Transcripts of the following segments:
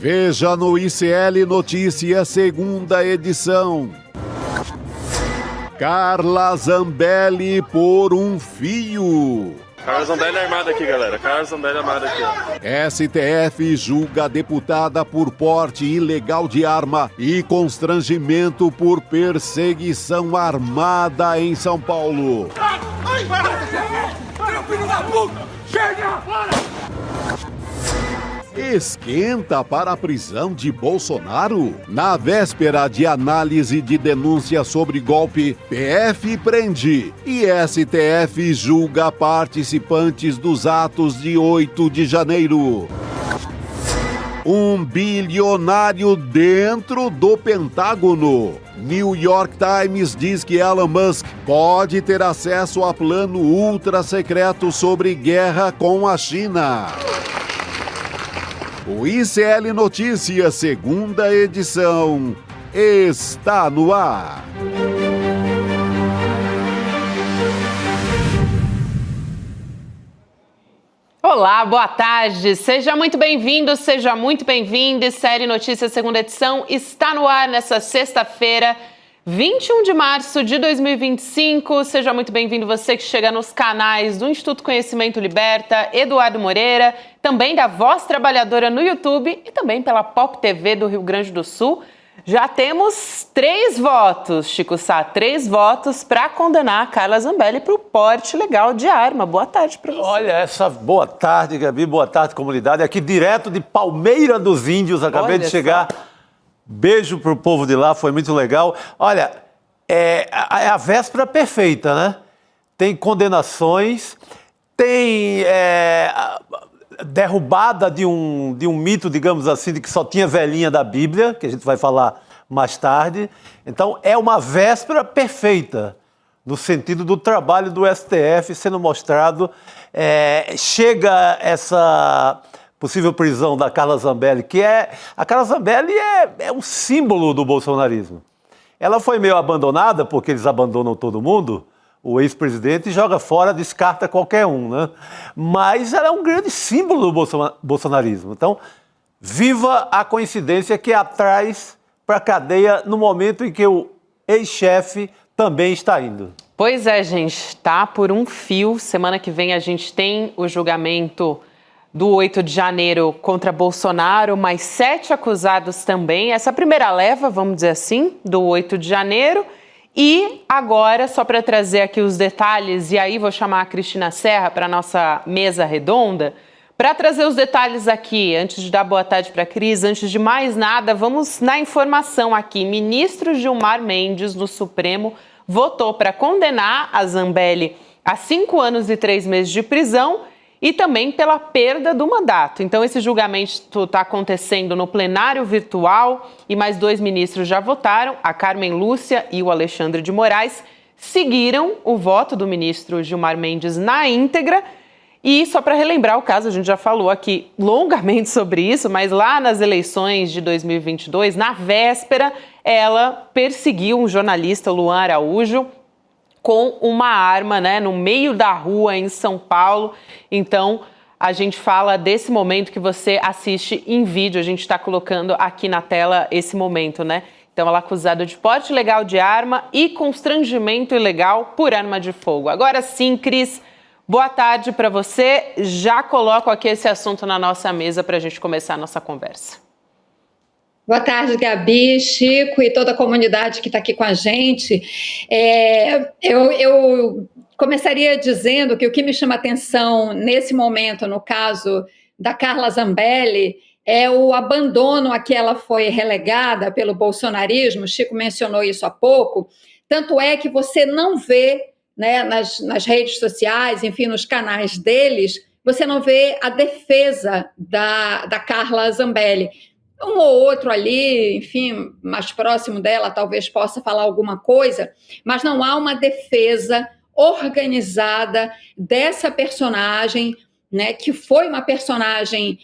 Veja no ICL Notícias, segunda edição. Carla Zambelli por um fio. Carla Zambelli armada aqui, galera. Carla Zambelli armada aqui, ó. STF julga deputada por porte ilegal de arma e constrangimento por perseguição armada em São Paulo. Ai, para, filho da puta! Chega! Esquenta para a prisão de Bolsonaro? Na véspera de análise de denúncia sobre golpe, PF prende e STF julga participantes dos atos de 8 de janeiro. Um bilionário dentro do Pentágono. New York Times diz que Elon Musk pode ter acesso a plano ultra secreto sobre guerra com a China. O ICL Notícias, segunda edição, está no ar. Olá, boa tarde. Seja muito bem-vindo, seja muito bem-vinda. ICL Notícias, segunda edição, está no ar nessa sexta-feira, 21 de março de 2025. Seja muito bem-vindo você que chega nos canais do Instituto Conhecimento Liberta, Eduardo Moreira, também da Voz Trabalhadora no YouTube e também pela Pop TV do Rio Grande do Sul. Já temos 3 votos, Chico Sá, 3 votos para condenar a Carla Zambelli para o porte ilegal de arma. Boa tarde para você. Olha, boa tarde, Gabi, boa tarde, comunidade. Aqui direto de Palmeira dos Índios, acabei de chegar. Beijo pro povo de lá, foi muito legal. Olha, é a véspera perfeita, né? Tem condenações, tem derrubada de um mito, digamos assim, de que só tinha velhinha da Bíblia, que a gente vai falar mais tarde. Então, é uma véspera perfeita, no sentido do trabalho do STF sendo mostrado. Chega essa possível prisão da Carla Zambelli, a Carla Zambelli é um símbolo do bolsonarismo. Ela foi meio abandonada, porque eles abandonam todo mundo, o ex-presidente joga fora, descarta qualquer um, né? Mas ela é um grande símbolo do bolsonarismo. Então, viva a coincidência que a traz para a cadeia no momento em que o ex-chefe também está indo. Pois é, gente, tá por um fio. Semana que vem a gente tem o julgamento do 8 de janeiro contra Bolsonaro, mais 7 acusados também. Essa primeira leva, vamos dizer assim, do 8 de janeiro. E agora, só para trazer aqui os detalhes, e aí vou chamar a Cristina Serra para a nossa mesa redonda, para trazer os detalhes aqui, antes de dar boa tarde para a Cris, antes de mais nada, vamos na informação aqui. Ministro Gilmar Mendes, no Supremo, votou para condenar a Zambelli a 5 anos e 3 meses de prisão e também pela perda do mandato. Então, esse julgamento está acontecendo no plenário virtual e mais 2 ministros já votaram, a Carmen Lúcia e o Alexandre de Moraes, seguiram o voto do ministro Gilmar Mendes na íntegra. E só para relembrar o caso, a gente já falou aqui longamente sobre isso, mas lá nas eleições de 2022, na véspera, ela perseguiu um jornalista, Luan Araújo, com uma arma, né, no meio da rua em São Paulo. Então, a gente fala desse momento que você assiste em vídeo. A gente está colocando aqui na tela esse momento, né? Então, ela é acusada de porte ilegal de arma e constrangimento ilegal por arma de fogo. Agora sim, Cris, boa tarde para você. Já coloco aqui esse assunto na nossa mesa para a gente começar a nossa conversa. Boa tarde, Gabi, Chico e toda a comunidade que está aqui com a gente. Eu começaria dizendo que o que me chama atenção nesse momento, no caso da Carla Zambelli, é o abandono a que ela foi relegada pelo bolsonarismo. Chico mencionou isso há pouco. Tanto é que você não vê, né, nas redes sociais, enfim, nos canais deles, você não vê a defesa da Carla Zambelli. Um ou outro ali, enfim, mais próximo dela, talvez possa falar alguma coisa, mas não há uma defesa organizada dessa personagem, né, que foi uma personagem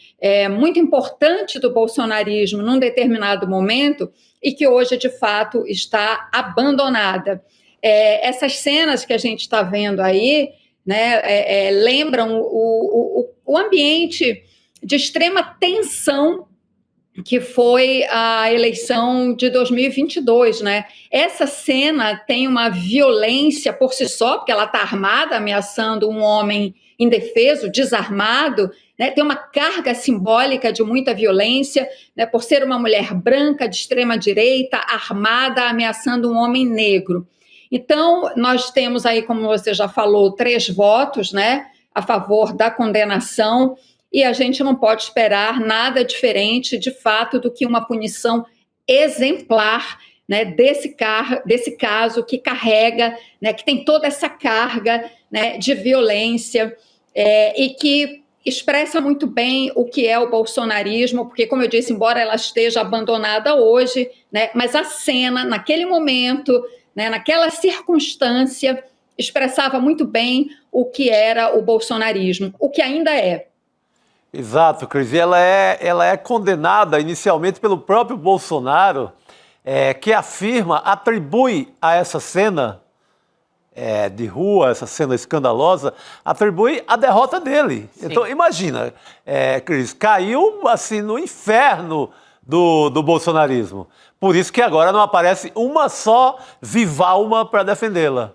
muito importante do bolsonarismo num determinado momento e que hoje, de fato, está abandonada. Essas cenas que a gente está vendo aí, né, lembram o ambiente de extrema tensão que foi a eleição de 2022, né? Essa cena tem uma violência por si só, porque ela está armada, ameaçando um homem indefeso, desarmado, né? Tem uma carga simbólica de muita violência, né? Por ser uma mulher branca, de extrema-direita, armada, ameaçando um homem negro. Então, nós temos aí, como você já falou, 3 votos, né? A favor da condenação, e a gente não pode esperar nada diferente, de fato, do que uma punição exemplar, né, desse caso que carrega, né, que tem toda essa carga, né, de violência, e que expressa muito bem o que é o bolsonarismo, porque, como eu disse, embora ela esteja abandonada hoje, né, mas a cena, naquele momento, né, naquela circunstância, expressava muito bem o que era o bolsonarismo, o que ainda é. Exato, Cris. E ela é condenada inicialmente pelo próprio Bolsonaro, que atribui a essa cena de rua, essa cena escandalosa, atribui a derrota dele. Sim. Então, imagina, Cris, caiu assim no inferno do bolsonarismo. Por isso que agora não aparece uma só viva alma para defendê-la.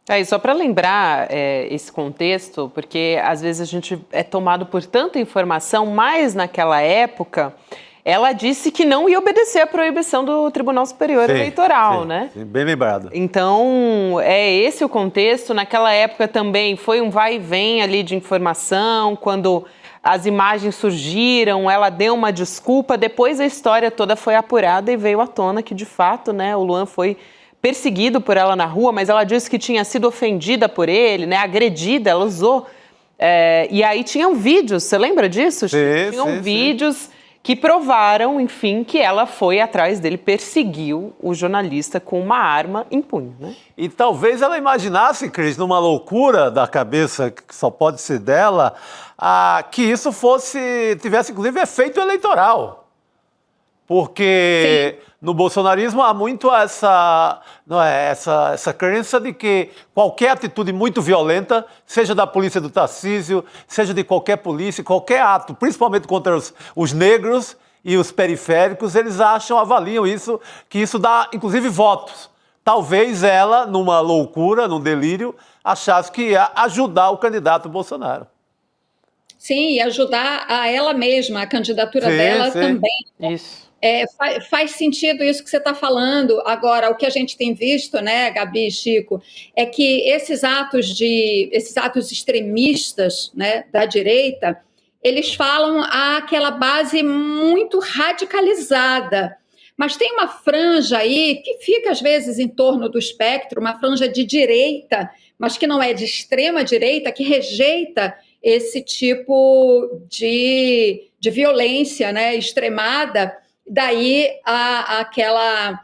E só para lembrar esse contexto, porque às vezes a gente é tomado por tanta informação, mas naquela época ela disse que não ia obedecer à proibição do Tribunal Superior Eleitoral, né? Sim, bem lembrado. Então, é esse o contexto. Naquela época também foi um vai e vem ali de informação, quando as imagens surgiram, ela deu uma desculpa, depois a história toda foi apurada e veio à tona que, de fato, né, o Luan foi perseguido por ela na rua, mas ela disse que tinha sido ofendida por ele, né, agredida, ela usou. E aí tinham vídeos, você lembra disso? Tinham vídeos que provaram, enfim, que ela foi atrás dele, perseguiu o jornalista com uma arma em punho, né? E talvez ela imaginasse, Cris, numa loucura da cabeça, que só pode ser dela, que isso tivesse, inclusive, efeito eleitoral. Porque no bolsonarismo há muito essa crença de que qualquer atitude muito violenta, seja da polícia do Tarcísio, seja de qualquer polícia, qualquer ato, principalmente contra os negros e os periféricos, eles avaliam isso, que isso dá, inclusive, votos. Talvez ela, numa loucura, num delírio, achasse que ia ajudar o candidato Bolsonaro. Sim, e ajudar a ela mesma, a candidatura dela também. Isso. Faz sentido isso que você está falando. Agora, o que a gente tem visto, né, Gabi e Chico, é que esses atos extremistas, né, da direita, eles falam àquela base muito radicalizada. Mas tem uma franja aí que fica, às vezes, em torno do espectro, uma franja de direita, mas que não é de extrema direita, que rejeita esse tipo de violência, né, extremada. Daí aquela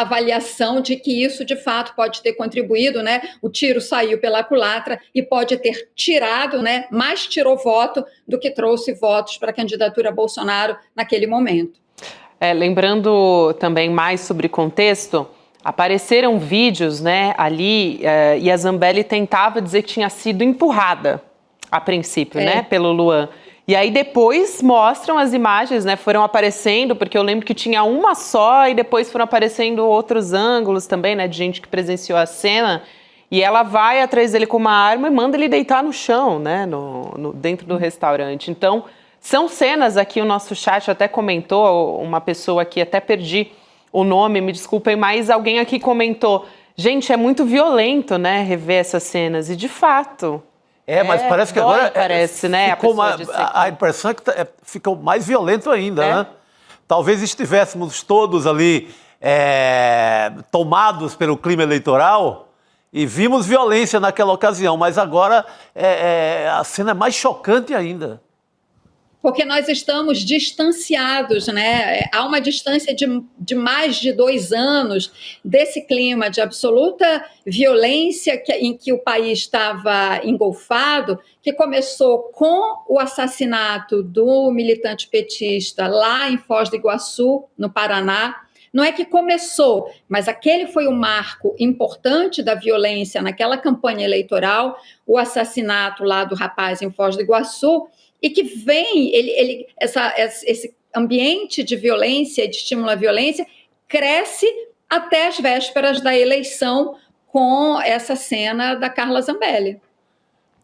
avaliação de que isso, de fato, pode ter contribuído, né? O tiro saiu pela culatra e pode ter tirado, né? Mais tirou voto do que trouxe votos para a candidatura Bolsonaro naquele momento. Lembrando também mais sobre contexto, apareceram vídeos, né, ali, e a Zambelli tentava dizer que tinha sido empurrada, a princípio, né, pelo Luan. E aí depois mostram as imagens, né, foram aparecendo, porque eu lembro que tinha uma só e depois foram aparecendo outros ângulos também, né, de gente que presenciou a cena, e ela vai atrás dele com uma arma e manda ele deitar no chão, né, dentro do restaurante. Então, são cenas aqui, o nosso chat até comentou, uma pessoa aqui, até perdi o nome, me desculpem, mas alguém aqui comentou, gente, é muito violento, né, rever essas cenas, e de fato... mas parece que agora né, a impressão é que ficou mais violento ainda, né? Talvez estivéssemos todos ali tomados pelo clima eleitoral e vimos violência naquela ocasião, mas agora a cena é mais chocante ainda. Porque nós estamos distanciados, né? Há uma distância de mais de 2 anos desse clima de absoluta violência em que o país estava engolfado, que começou com o assassinato do militante petista lá em Foz do Iguaçu, no Paraná. Não é que começou, mas aquele foi um marco importante da violência naquela campanha eleitoral, o assassinato lá do rapaz em Foz do Iguaçu. e que vem, esse ambiente de violência e de estímulo à violência cresce até as vésperas da eleição com essa cena da Carla Zambelli.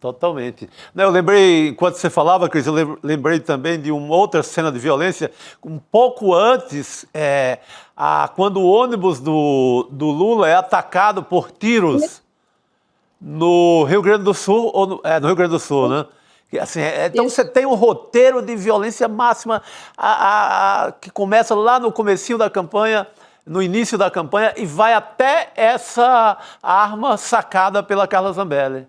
Totalmente. Eu lembrei, enquanto você falava, Cris, eu lembrei também de uma outra cena de violência, um pouco antes, quando o ônibus do Lula é atacado por tiros no Rio Grande do Sul, no Rio Grande do Sul, né? Assim, então você tem um roteiro de violência máxima que começa lá no comecinho da campanha, no início da campanha, e vai até essa arma sacada pela Carla Zambelli.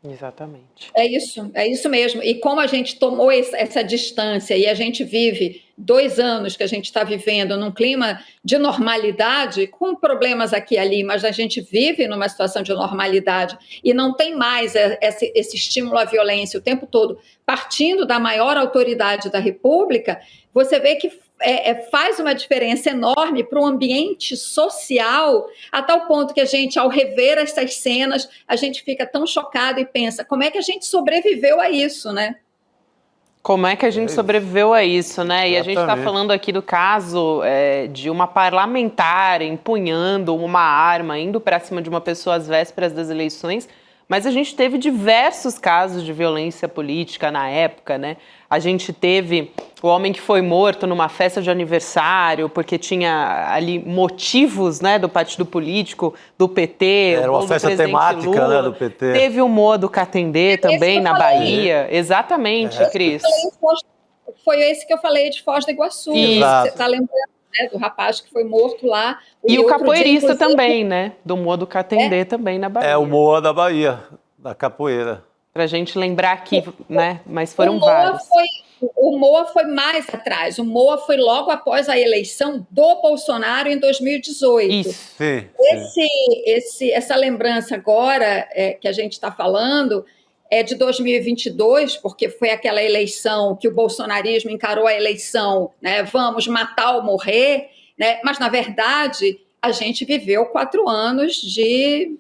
Exatamente. É isso mesmo. E como a gente tomou essa distância e a gente vive 2 anos que a gente está vivendo num clima de normalidade, com problemas aqui e ali, mas a gente vive numa situação de normalidade e não tem mais esse estímulo à violência o tempo todo, partindo da maior autoridade da República, você vê que faz uma diferença enorme para o ambiente social, a tal ponto que a gente, ao rever essas cenas, a gente fica tão chocado e pensa, como é que a gente sobreviveu a isso, né? Como é que a gente sobreviveu a isso, né? E a gente está Exatamente. falando aqui do caso de uma parlamentar empunhando uma arma, indo para cima de uma pessoa às vésperas das eleições, mas a gente teve diversos casos de violência política na época, né? A gente teve o homem que foi morto numa festa de aniversário porque tinha ali motivos, né, do partido político, do PT. Era uma festa temática, Lula. né, do PT. Teve o Moa do Catendê também na Bahia. Exatamente, Cris. Foi esse que eu falei de Foz do Iguaçu. Exato. Você está lembrando, né, do rapaz que foi morto lá. E o outro capoeirista dia, inclusive, também, né? Do Moa do Catendê também na Bahia. É o Moa da Bahia, da capoeira. Pra gente lembrar aqui, né? Mas foram o Moa vários. O Moa foi mais atrás. O Moa foi logo após a eleição do Bolsonaro em 2018. Isso. Sim. Essa lembrança agora que a gente está falando é de 2022, porque foi aquela eleição que o bolsonarismo encarou a eleição, né? Vamos matar ou morrer, né? Mas, na verdade, a gente viveu 4 anos de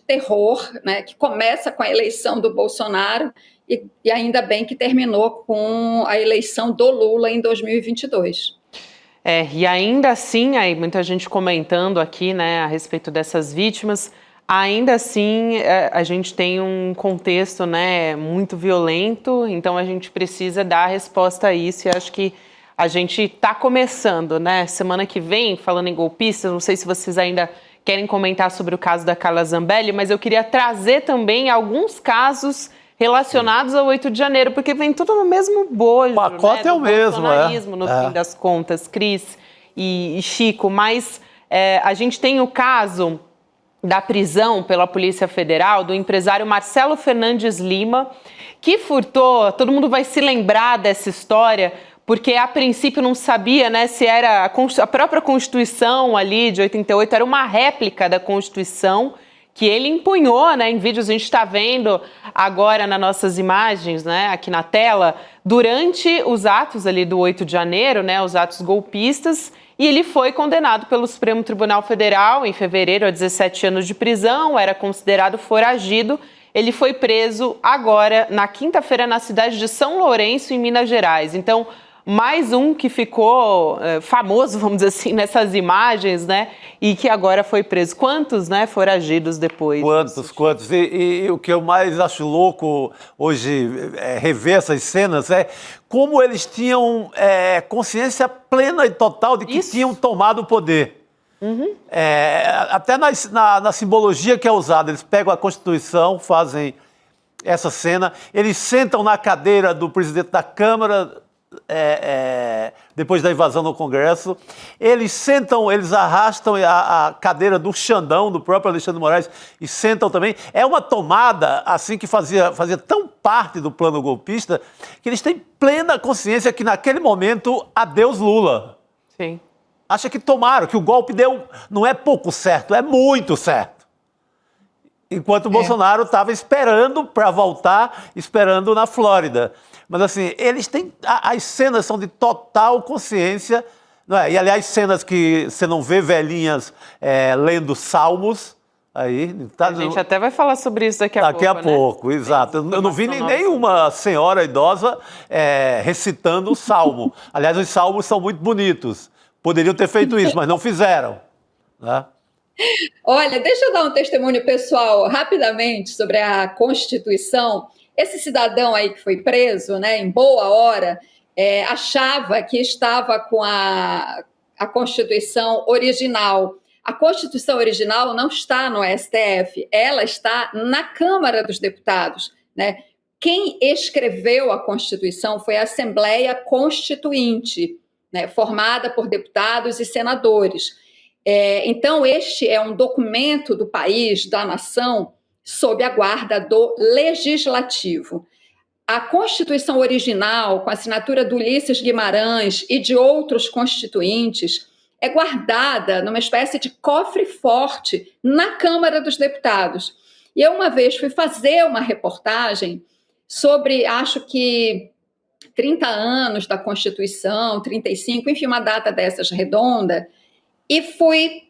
terror, né? Que começa com a eleição do Bolsonaro e ainda bem que terminou com a eleição do Lula em 2022. E ainda assim, aí muita gente comentando aqui, né, a respeito dessas vítimas, ainda assim a gente tem um contexto, né, muito violento, então a gente precisa dar a resposta a isso e acho que a gente está começando, né, semana que vem, falando em golpistas, não sei se vocês ainda querem comentar sobre o caso da Carla Zambelli, mas eu queria trazer também alguns casos relacionados ao 8 de janeiro, porque vem tudo no mesmo bojo, O pacote, né, é o mesmo, bolsonarismo, no fim das contas, Cris e Chico, mas a gente tem o caso da prisão pela Polícia Federal do empresário Marcelo Fernandes Lima, que furtou, todo mundo vai se lembrar dessa história, porque a princípio não sabia, né, se era a própria Constituição ali de 88, era uma réplica da Constituição, que ele empunhou, né, em vídeos, a gente está vendo agora nas nossas imagens, né, aqui na tela, durante os atos ali do 8 de janeiro, né, os atos golpistas, e ele foi condenado pelo Supremo Tribunal Federal em fevereiro a 17 anos de prisão, era considerado foragido. Ele foi preso agora, na quinta-feira, na cidade de São Lourenço, em Minas Gerais. Então, mais um que ficou famoso, vamos dizer assim, nessas imagens, né? E que agora foi preso. Quantos, né, foragidos depois? Quantos? E o que eu mais acho louco hoje, rever essas cenas, é como eles tinham consciência plena e total de que tinham tomado o poder. Uhum. Até na simbologia que é usada, eles pegam a Constituição, fazem essa cena, eles sentam na cadeira do presidente da Câmara, depois da invasão no Congresso, eles arrastam a cadeira do Xandão, do próprio Alexandre de Moraes, e sentam também. É uma tomada assim que fazia tão parte do plano golpista que eles têm plena consciência que naquele momento, adeus Lula. Sim. Acha que tomaram, que o golpe deu, não é pouco certo, é muito certo. Enquanto o Bolsonaro estava esperando para voltar, esperando na Flórida. Mas assim, eles têm. As cenas são de total consciência, não é? E aliás, cenas que você não vê velhinhas lendo salmos, Aí, A gente até vai falar sobre isso daqui a pouco. Daqui a pouco, né? exato. Eu não vi nenhuma senhora idosa recitando o salmo. Aliás, os salmos são muito bonitos. Poderiam ter feito isso, mas não fizeram. Né? Olha, deixa eu dar um testemunho pessoal rapidamente sobre a Constituição. Esse cidadão aí que foi preso, né, em boa hora, achava que estava com a Constituição original. A Constituição original não está no STF, ela está na Câmara dos Deputados, né? Quem escreveu a Constituição foi a Assembleia Constituinte, né, formada por deputados e senadores. Então, este é um documento do país, da nação, sob a guarda do Legislativo. A Constituição original, com a assinatura do Ulisses Guimarães e de outros constituintes, é guardada numa espécie de cofre forte na Câmara dos Deputados. E eu uma vez fui fazer uma reportagem sobre, acho que 30 anos da Constituição, 35, enfim, uma data dessas redonda, e fui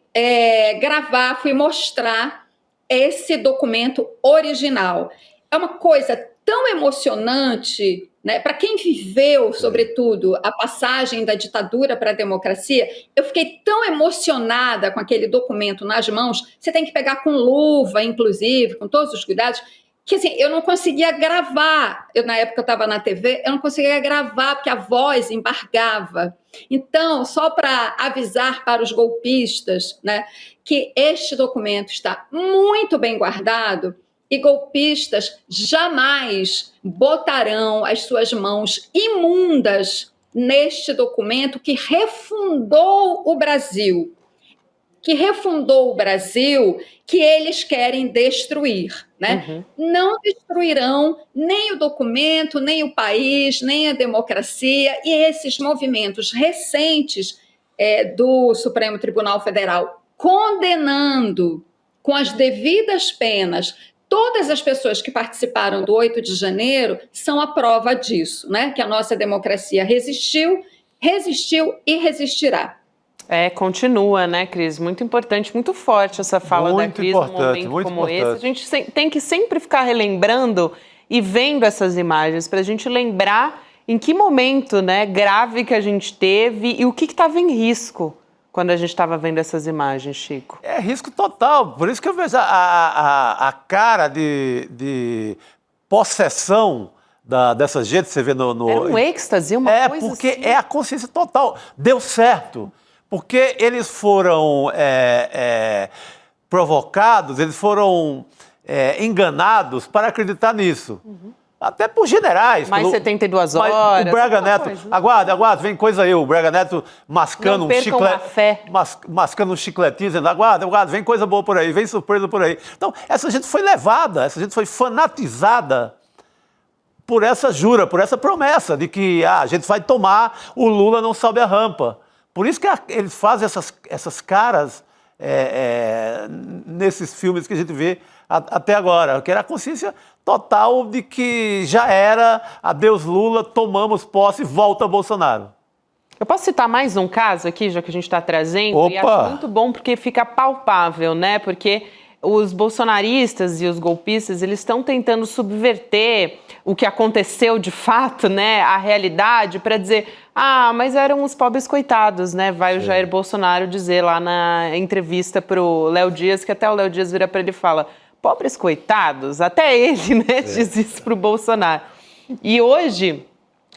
fui mostrar esse documento original. É uma coisa tão emocionante, né? Para quem viveu, sobretudo, a passagem da ditadura para a democracia, eu fiquei tão emocionada com aquele documento nas mãos. Você tem que pegar com luva, inclusive, com todos os cuidados, que assim, eu não conseguia gravar. Na época eu estava na TV, eu não conseguia gravar porque a voz embargava. Então, só para avisar para os golpistas, né, que este documento está muito bem guardado, e golpistas jamais botarão as suas mãos imundas neste documento que refundou o Brasil, que eles querem destruir, né? Não destruirão nem o documento, nem o país, nem a democracia, e esses movimentos recentes do Supremo Tribunal Federal condenando com as devidas penas todas as pessoas que participaram do 8 de janeiro são a prova disso, né? Que a nossa democracia resistiu e resistirá. Continua, né, Cris? Muito importante, muito forte essa fala da Cris num momento como esse. A gente tem que sempre ficar relembrando e vendo essas imagens para a gente lembrar em que momento, né, grave que a gente teve e o que estava em risco quando a gente estava vendo essas imagens, Chico. É risco total. Por isso que eu vejo a cara de possessão dessa gente, você vê no... Era um êxtase, uma coisa porque assim. é a consciência total. Deu certo. Porque eles foram provocados, eles foram enganados para acreditar nisso. Até por generais. Mais 72 horas. O Braga Neto, aguarda, vem coisa aí. O Braga Neto mascando mascando um chicletinho, dizendo, aguarda, vem coisa boa por aí, vem surpresa por aí. Então, essa gente foi levada, essa gente foi fanatizada por essa jura, por essa promessa de que a gente vai tomar, o Lula não sobe a rampa. Por isso que eles fazem essas caras nesses filmes que a gente vê até agora, que era a consciência total de que já era, adeus Lula, tomamos posse, volta Bolsonaro. Eu posso citar mais um caso aqui, já que a gente está trazendo? Opa! E acho muito bom porque fica palpável, né? Porque os bolsonaristas e os golpistas, eles estão tentando subverter o que aconteceu de fato, né? A realidade, para dizer, mas eram os pobres coitados, né? Vai o Jair Bolsonaro dizer lá na entrevista para o Léo Dias, que até o Léo Dias vira para ele e fala, pobres coitados? Até ele, né, diz isso para o Bolsonaro. E hoje,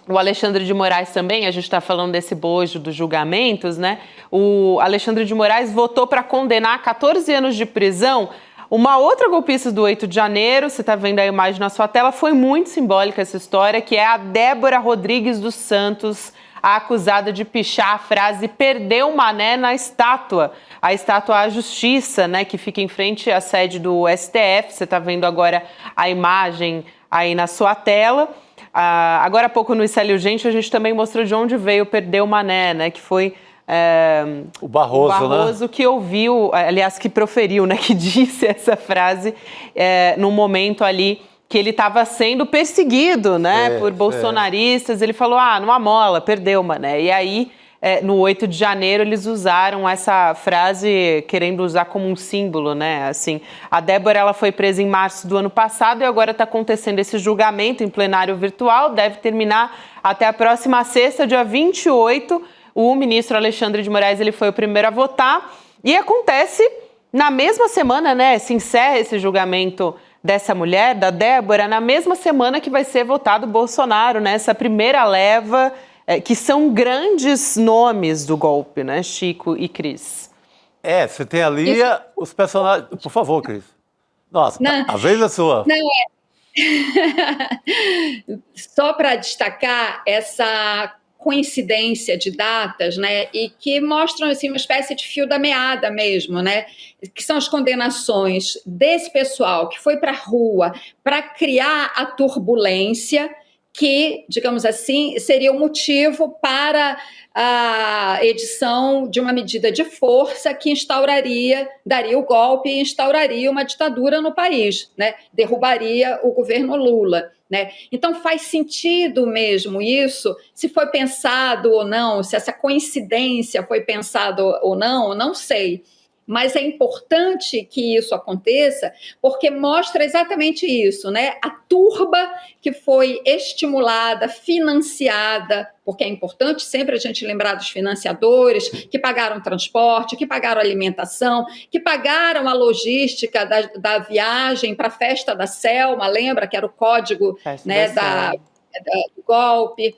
o Alexandre de Moraes também, a gente está falando desse bojo dos julgamentos, né? O Alexandre de Moraes votou para condenar 14 anos de prisão uma outra golpista do 8 de janeiro, você está vendo a imagem na sua tela, foi muito simbólica essa história, que é a Débora Rodrigues dos Santos, a acusada de pichar a frase "perdeu Mané" na estátua, a estátua à Justiça, né, que fica em frente à sede do STF. Você está vendo agora a imagem aí na sua tela. Agora há pouco no Isso é Urgente a gente também mostrou de onde veio "perdeu Mané", né, que foi o Barroso, né? Que ouviu, aliás, que proferiu, né, que disse essa frase num momento ali que ele estava sendo perseguido, né, por bolsonaristas. Ele falou, não amola, perdeu, Mané. E aí no 8 de janeiro eles usaram essa frase querendo usar como um símbolo, né? Assim, a Débora ela foi presa em março do ano passado e agora está acontecendo esse julgamento em plenário virtual, deve terminar até a próxima sexta, dia 28. O ministro Alexandre de Moraes ele foi o primeiro a votar e acontece na mesma semana, né? Se encerra esse julgamento dessa mulher, da Débora, na mesma semana que vai ser votado Bolsonaro, né? Essa primeira leva, que são grandes nomes do golpe, né, Chico e Cris? Você tem ali os personagens... Por favor, Cris. Nossa, Não. a vez é sua. Não, Só para destacar essa coincidência de datas, né, e que mostram assim, uma espécie de fio da meada mesmo, né, que são as condenações desse pessoal que foi para a rua para criar a turbulência que, digamos assim, seria o motivo para a edição de uma medida de força que daria o golpe e instauraria uma ditadura no país, né? Derrubaria o governo Lula, né? Então faz sentido mesmo isso, se foi pensado ou não, se essa coincidência foi pensada ou não sei. Mas é importante que isso aconteça, porque mostra exatamente isso, né? A turba que foi estimulada, financiada, porque é importante sempre a gente lembrar dos financiadores que pagaram transporte, que pagaram alimentação, que pagaram a logística da viagem para a festa da Selma, lembra que era o código, né, do golpe.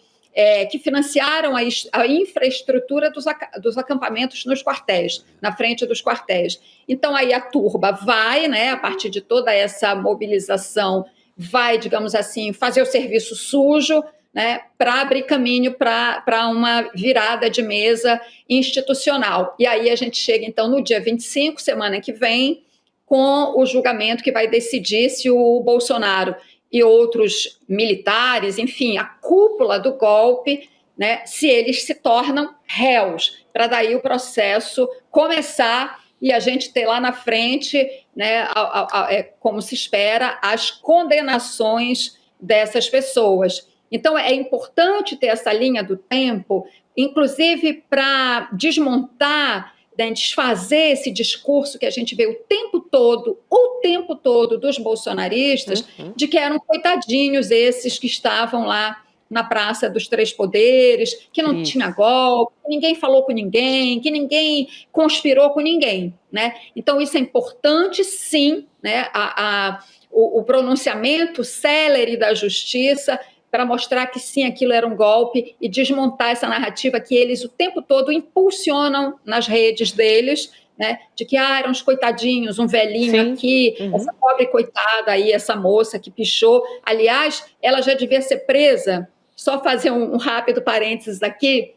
Que financiaram a infraestrutura dos acampamentos nos quartéis, na frente dos quartéis. Então, aí a turba vai, né, a partir de toda essa mobilização, vai, digamos assim, fazer o serviço sujo, né, para abrir caminho para uma virada de mesa institucional. E aí a gente chega, então, no dia 25, semana que vem, com o julgamento que vai decidir se o Bolsonaro e outros militares, enfim, a cúpula do golpe, né, se eles se tornam réus, para daí o processo começar e a gente ter lá na frente, né, como se espera, as condenações dessas pessoas. Então, é importante ter essa linha do tempo, inclusive para desmontar, desfazer esse discurso que a gente vê o tempo todo dos bolsonaristas, de que eram coitadinhos esses que estavam lá na Praça dos Três Poderes, que não tinha golpe, que ninguém falou com ninguém, que ninguém conspirou com ninguém, né? Então, isso é importante, sim, né? O pronunciamento célere da justiça para mostrar que sim, aquilo era um golpe e desmontar essa narrativa que eles o tempo todo impulsionam nas redes deles, né, de que eram uns coitadinhos, um velhinho aqui, essa pobre coitada aí, essa moça que pichou. Aliás, ela já devia ser presa. Só fazer um rápido parênteses aqui,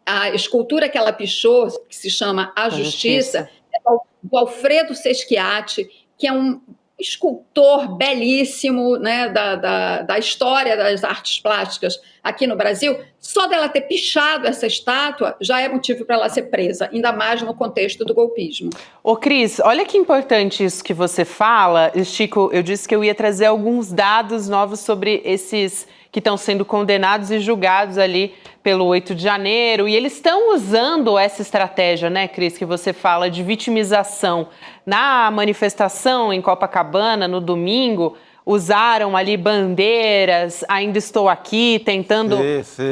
a escultura que ela pichou, que se chama A Justiça, é do Alfredo Seschiati, que é um escultor belíssimo, né, da história das artes plásticas aqui no Brasil. Só dela ter pichado essa estátua já é motivo para ela ser presa, ainda mais no contexto do golpismo. Ô Cris, olha que importante isso que você fala. Chico, eu disse que eu ia trazer alguns dados novos sobre esses que estão sendo condenados e julgados ali pelo 8 de janeiro, e eles estão usando essa estratégia, né, Cris, que você fala de vitimização. Na manifestação em Copacabana, no domingo, usaram ali bandeiras, ainda estou aqui, tentando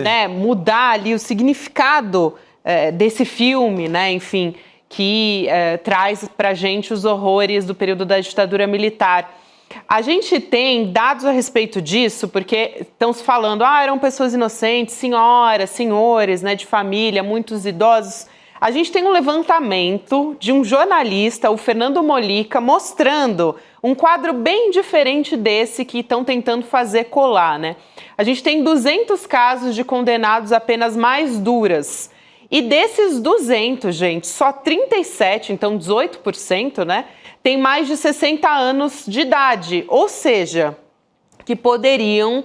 né, mudar ali o significado desse filme, né, enfim, que traz pra gente os horrores do período da ditadura militar. A gente tem dados a respeito disso, porque estão se falando, eram pessoas inocentes, senhoras, senhores, né, de família, muitos idosos. A gente tem um levantamento de um jornalista, o Fernando Molica, mostrando um quadro bem diferente desse que estão tentando fazer colar, né? A gente tem 200 casos de condenados a penas mais duras. E desses 200, gente, só 37, então 18%, né? Tem mais de 60 anos de idade, ou seja, que poderiam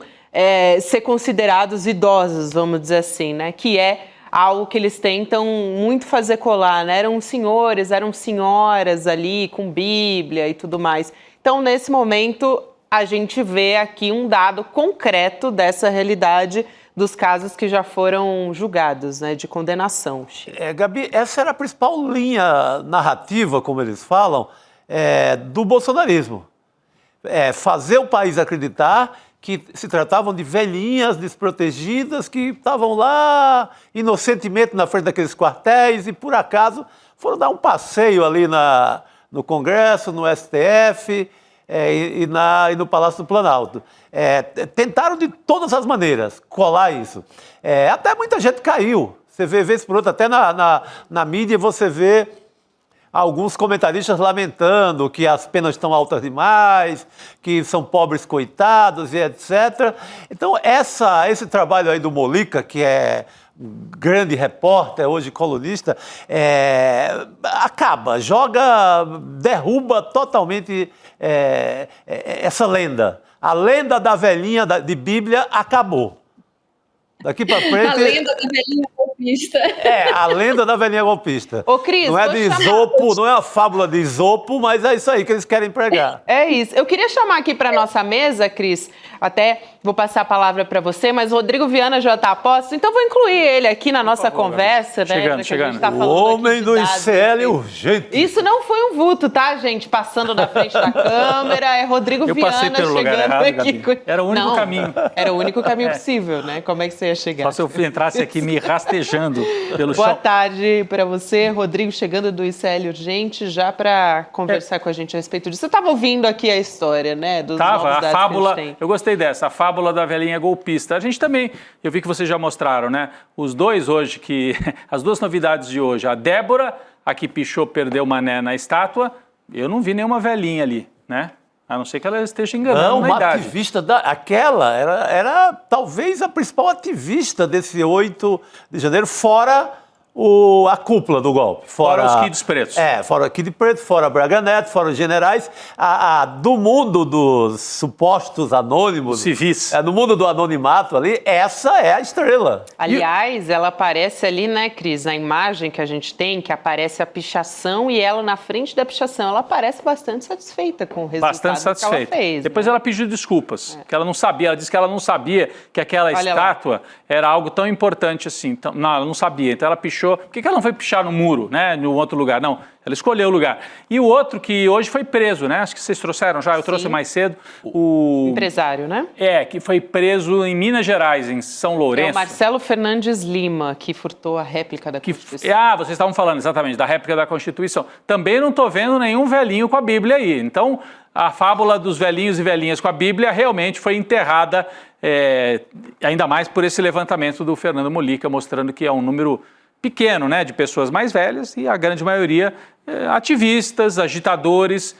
ser considerados idosos, vamos dizer assim, né? Que é algo que eles tentam muito fazer colar, né? Eram senhores, eram senhoras ali com Bíblia e tudo mais. Então, nesse momento, a gente vê aqui um dado concreto dessa realidade dos casos que já foram julgados, né, de condenação. Gabi, essa era a principal linha narrativa, como eles falam, do bolsonarismo. Fazer o país acreditar que se tratavam de velhinhas desprotegidas que estavam lá inocentemente na frente daqueles quartéis e, por acaso, foram dar um passeio ali no Congresso, no STF e no Palácio do Planalto. Tentaram de todas as maneiras colar isso. Até muita gente caiu. Você vê vez por outra, até na mídia você vê alguns comentaristas lamentando que as penas estão altas demais, que são pobres coitados e etc. Então, esse trabalho aí do Molica, que é um grande repórter, hoje colunista, derruba totalmente essa lenda. A lenda da velhinha de Bíblia acabou. Daqui para frente... A lenda da velhinha golpista. A lenda da velhinha golpista. Ô, Cris, não é de Esopo, não é a fábula de Esopo, mas é isso aí que eles querem pregar. É isso. Eu queria chamar aqui para nossa mesa, Cris, até vou passar a palavra para você, mas o Rodrigo Viana já está a posto, então vou incluir ele aqui na nossa conversa, né? Chegando. Tá O homem do ICL urgente. Isso não foi um vulto, tá, gente? Passando na frente da câmera, é Rodrigo Viana passei pelo lugar chegando errado, aqui. Gabi. Era o único caminho. Era o único caminho possível, né? Como é que você ia chegar? Só se eu entrasse aqui me rastejando pelo chão. Boa tarde para você, Rodrigo, chegando do ICL Urgente, já para conversar com a gente a respeito disso. Você estava ouvindo aqui a história, né? Dos novos dados a fábula, que a gente tem. eu gostei dessa, a fábula da velhinha golpista. A gente também, eu vi que vocês já mostraram, né? Os dois hoje, as duas novidades de hoje, a Débora, a que pichou, perdeu mané na estátua, eu não vi nenhuma velhinha ali, né? A não ser que ela esteja enganando na idade. Ativista aquela era talvez a principal ativista desse 8 de janeiro, fora a cúpula do golpe. Fora os kids pretos. Fora o Kid Preto, fora Braga Neto, fora os generais. Do mundo dos supostos anônimos. Civis. No mundo do anonimato ali, essa é a estrela. Aliás, ela aparece ali, né, Cris, na imagem que a gente tem, que aparece a pichação e ela na frente da pichação, ela parece bastante satisfeita com o resultado Bastante satisfeita. que ela fez. Depois né? ela pediu desculpas, que ela não sabia. Ela disse que ela não sabia que aquela estátua era algo tão importante assim. Então, não, ela não sabia. Então ela pichou. Por que ela não foi pichar no muro, né, no outro lugar? Não, ela escolheu o lugar. E o outro que hoje foi preso, né? Acho que vocês trouxeram já, eu trouxe mais cedo. O empresário, né? Que foi preso em Minas Gerais, em São Lourenço. É o Marcelo Fernandes Lima, que furtou a réplica da Constituição. Vocês estavam falando exatamente da réplica da Constituição. Também não estou vendo nenhum velhinho com a Bíblia aí. Então, a fábula dos velhinhos e velhinhas com a Bíblia realmente foi enterrada, ainda mais por esse levantamento do Fernando Molica, mostrando que é um número pequeno, né, de pessoas mais velhas e a grande maioria ativistas, agitadores.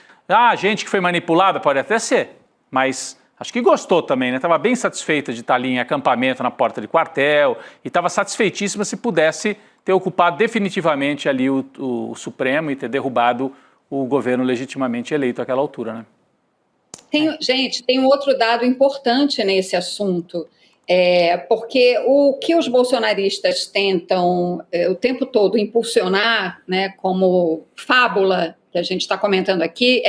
Gente que foi manipulada, pode até ser, mas acho que gostou também, né? Estava bem satisfeita de estar ali em acampamento na porta de quartel e estava satisfeitíssima se pudesse ter ocupado definitivamente ali o Supremo e ter derrubado o governo legitimamente eleito àquela altura, né? Tem um outro dado importante nesse assunto. Porque o que os bolsonaristas tentam o tempo todo impulsionar, né, como fábula que a gente está comentando aqui,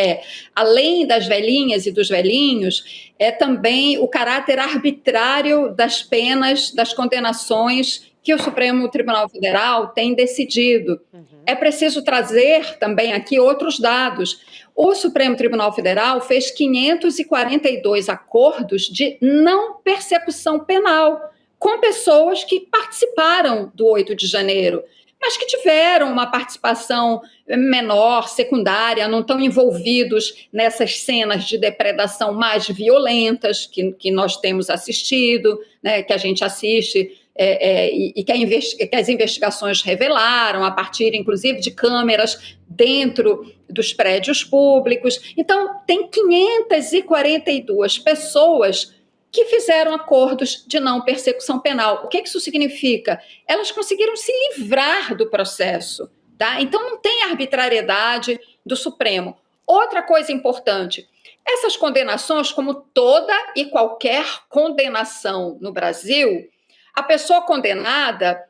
além das velhinhas e dos velhinhos, também o caráter arbitrário das penas, das condenações que o Supremo Tribunal Federal tem decidido. É preciso trazer também aqui outros dados. O Supremo Tribunal Federal fez 542 acordos de não persecução penal com pessoas que participaram do 8 de janeiro, mas que tiveram uma participação menor, secundária, não estão envolvidos nessas cenas de depredação mais violentas que nós temos assistido, né, que a gente assiste, e que as investigações revelaram, a partir, inclusive, de câmeras dentro dos prédios públicos. Então, tem 542 pessoas que fizeram acordos de não persecução penal. O que isso significa? Elas conseguiram se livrar do processo, tá? Então, não tem arbitrariedade do Supremo. Outra coisa importante, essas condenações, como toda e qualquer condenação no Brasil, a pessoa condenada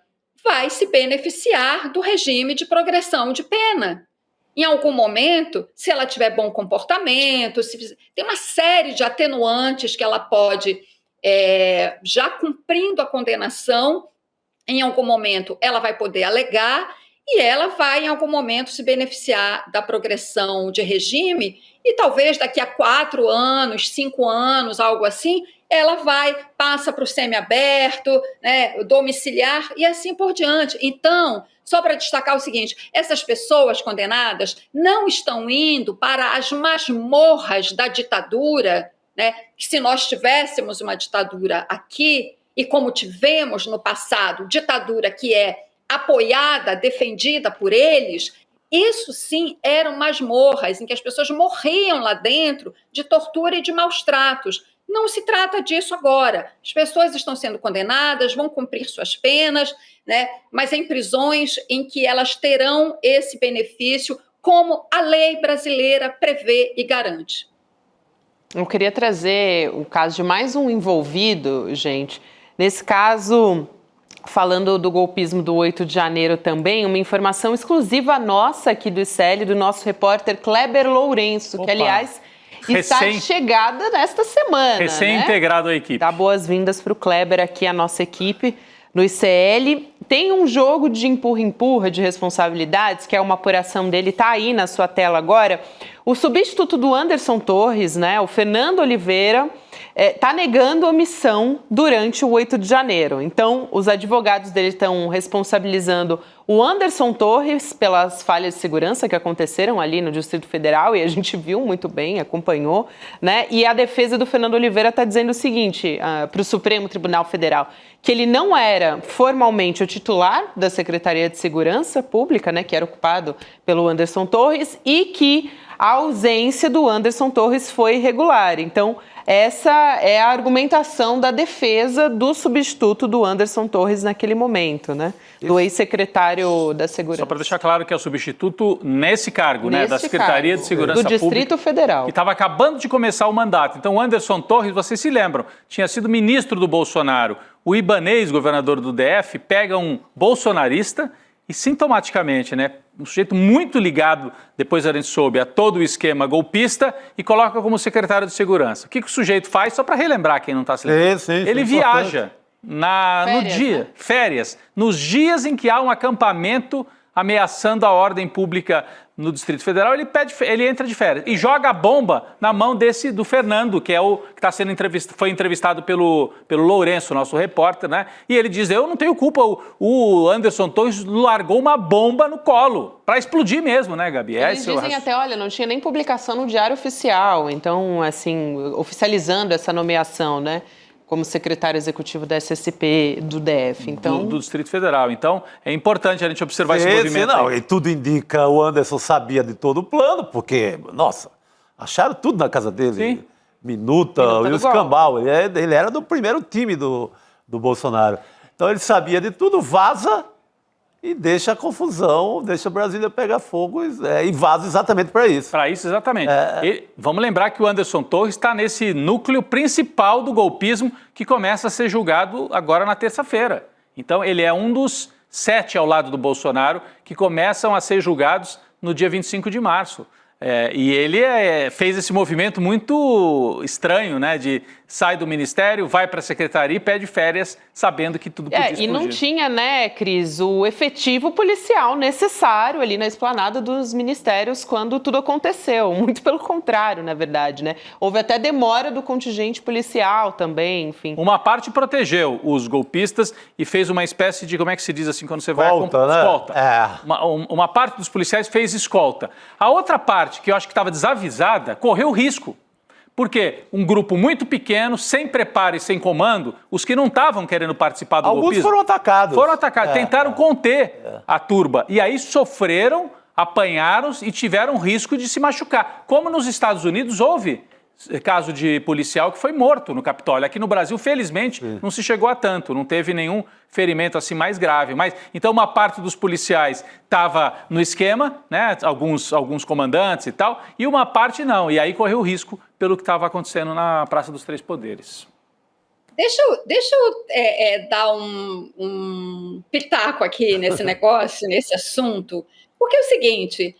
vai se beneficiar do regime de progressão de pena. em algum momento, se ela tiver bom comportamento, tem uma série de atenuantes que ela pode, já cumprindo a condenação, em algum momento ela vai poder alegar e ela vai, em algum momento, se beneficiar da progressão de regime e talvez daqui a 4 anos, 5 anos, algo assim, ela passa para o semiaberto, né, domiciliar e assim por diante. Então, só para destacar o seguinte, essas pessoas condenadas não estão indo para as masmorras da ditadura, né, que se nós tivéssemos uma ditadura aqui, e como tivemos no passado, ditadura que é apoiada, defendida por eles, isso sim eram masmorras em que as pessoas morriam lá dentro de tortura e de maus tratos. Não se trata disso agora. As pessoas estão sendo condenadas, vão cumprir suas penas, né? Mas em prisões em que elas terão esse benefício, como a lei brasileira prevê e garante. Eu queria trazer o caso de mais um envolvido, gente. Nesse caso, falando do golpismo do 8 de janeiro também, uma informação exclusiva nossa aqui do ICL, do nosso repórter Kleber Lourenço, que, aliás, está de chegada nesta semana. Recém-integrado à equipe. Dá boas-vindas para o Kleber aqui, a nossa equipe no ICL. Tem um jogo de empurra-empurra de responsabilidades, que é uma apuração dele, está aí na sua tela agora. O substituto do Anderson Torres, né, o Fernando Oliveira, está negando omissão durante o 8 de janeiro. Então, os advogados dele estão responsabilizando o Anderson Torres pelas falhas de segurança que aconteceram ali no Distrito Federal, e a gente viu muito bem, acompanhou, né? E a defesa do Fernando Oliveira está dizendo o seguinte para o Supremo Tribunal Federal, que ele não era formalmente o titular da Secretaria de Segurança Pública, né, que era ocupado pelo Anderson Torres, e que a ausência do Anderson Torres foi irregular. Então, essa é a argumentação da defesa do substituto do Anderson Torres naquele momento, né? Do ex-secretário da Segurança. Só para deixar claro que é o substituto nesse cargo, né? Da Secretaria de Segurança Pública. Do Distrito Federal. Que estava acabando de começar o mandato. Então, o Anderson Torres, vocês se lembram, tinha sido ministro do Bolsonaro. O Ibanez, governador do DF, pega um bolsonarista e, sintomaticamente, né, um sujeito muito ligado, depois a gente soube, a todo o esquema golpista, e coloca como secretário de segurança. O que o sujeito faz? Só para relembrar quem não está se lembrando. Ele viaja férias, nos dias em que há um acampamento ameaçando a ordem pública no Distrito Federal, ele entra de férias e joga a bomba na mão do Fernando, que é o que está sendo foi entrevistado pelo Lourenço, nosso repórter, né? E ele diz: eu não tenho culpa, o Anderson Torres largou uma bomba no colo, para explodir mesmo, né, Gabi? Eles dizem até, olha, não tinha nem publicação no Diário Oficial, então, assim, oficializando essa nomeação, né? Como secretário executivo da SSP do DF. Então... Do Distrito Federal. Então, é importante a gente observar esse movimento. Não, e tudo indica, o Anderson sabia de todo o plano, porque, nossa, acharam tudo na casa dele. Sim. Minuta e o escambau. Ele era do primeiro time do Bolsonaro. Então, ele sabia de tudo, vaza e deixa a confusão, deixa Brasília pegar fogo e vaza exatamente para isso. Para isso, exatamente. Vamos lembrar que o Anderson Torres está nesse núcleo principal do golpismo que começa a ser julgado agora na terça-feira. Então, ele é um dos 7 ao lado do Bolsonaro que começam a ser julgados no dia 25 de março. E ele fez esse movimento muito estranho, né? De sai do ministério, vai para a secretaria e pede férias, sabendo que tudo podia explodir. E não tinha, né, Cris, o efetivo policial necessário ali na esplanada dos ministérios quando tudo aconteceu. Muito pelo contrário, na verdade, né? Houve até demora do contingente policial também, enfim. Uma parte protegeu os golpistas e fez uma espécie de, como é que se diz assim, quando você vai... Escolta. Uma parte dos policiais fez escolta. A outra parte, que eu acho que estava desavisada, correu risco. Porque um grupo muito pequeno, sem preparo e sem comando, os que não estavam querendo participar do golpismo... Alguns foram atacados. Tentaram conter a turba. E aí sofreram, apanharam e tiveram risco de se machucar. Como nos Estados Unidos houve caso de policial que foi morto no Capitólio. Aqui no Brasil, felizmente, não se chegou a tanto, não teve nenhum ferimento assim mais grave. Mas então uma parte dos policiais estava no esquema, né? Alguns comandantes e tal, e uma parte não. E aí correu o risco pelo que estava acontecendo na Praça dos Três Poderes. Deixa eu dar um pitaco aqui nesse negócio, nesse assunto, porque é o seguinte,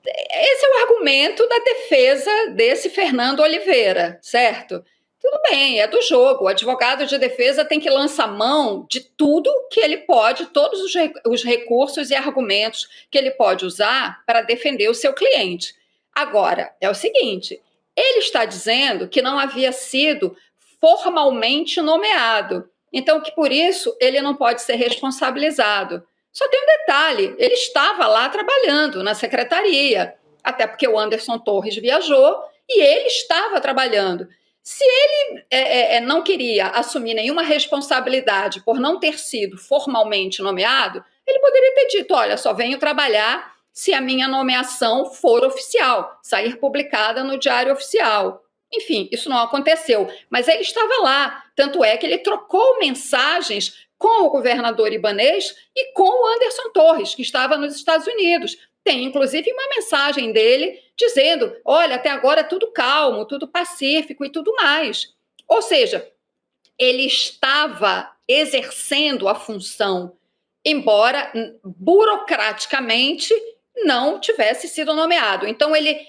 esse é o argumento da defesa desse Fernando Oliveira, certo? Tudo bem, é do jogo. O advogado de defesa tem que lançar mão de tudo que ele pode, todos os recursos e argumentos que ele pode usar para defender o seu cliente. Agora, é o seguinte, ele está dizendo que não havia sido formalmente nomeado, então que por isso ele não pode ser responsabilizado. Só tem um detalhe, ele estava lá trabalhando na secretaria, até porque o Anderson Torres viajou e ele estava trabalhando. Se ele não queria assumir nenhuma responsabilidade por não ter sido formalmente nomeado, ele poderia ter dito, olha, só venho trabalhar se a minha nomeação for oficial, sair publicada no Diário Oficial. Enfim, isso não aconteceu, mas ele estava lá, tanto é que ele trocou mensagens com o governador Ibanez e com o Anderson Torres, que estava nos Estados Unidos. Tem, inclusive, uma mensagem dele dizendo, olha, até agora é tudo calmo, tudo pacífico e tudo mais. Ou seja, ele estava exercendo a função, embora burocraticamente não tivesse sido nomeado. Então, ele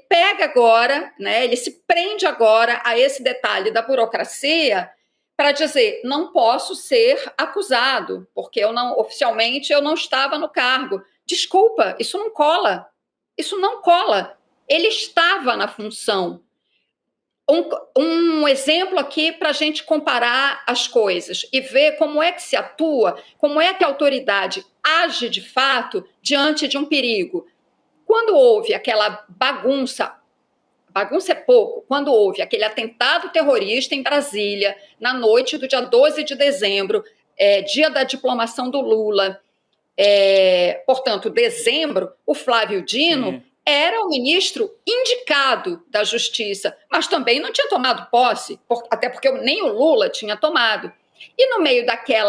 pega agora, né, ele se prende agora a esse detalhe da burocracia para dizer, não posso ser acusado, porque oficialmente eu não estava no cargo. Desculpa, isso não cola. Isso não cola. Ele estava na função. Um exemplo aqui para a gente comparar as coisas e ver como é que se atua, como é que a autoridade age de fato diante de um perigo. Quando houve aquela bagunça é pouco, quando houve aquele atentado terrorista em Brasília, na noite do dia 12 de dezembro, dia da diplomação do Lula, portanto, dezembro, o Flávio Dino era o ministro indicado da Justiça, mas também não tinha tomado posse, até porque nem o Lula tinha tomado. E no meio daqueles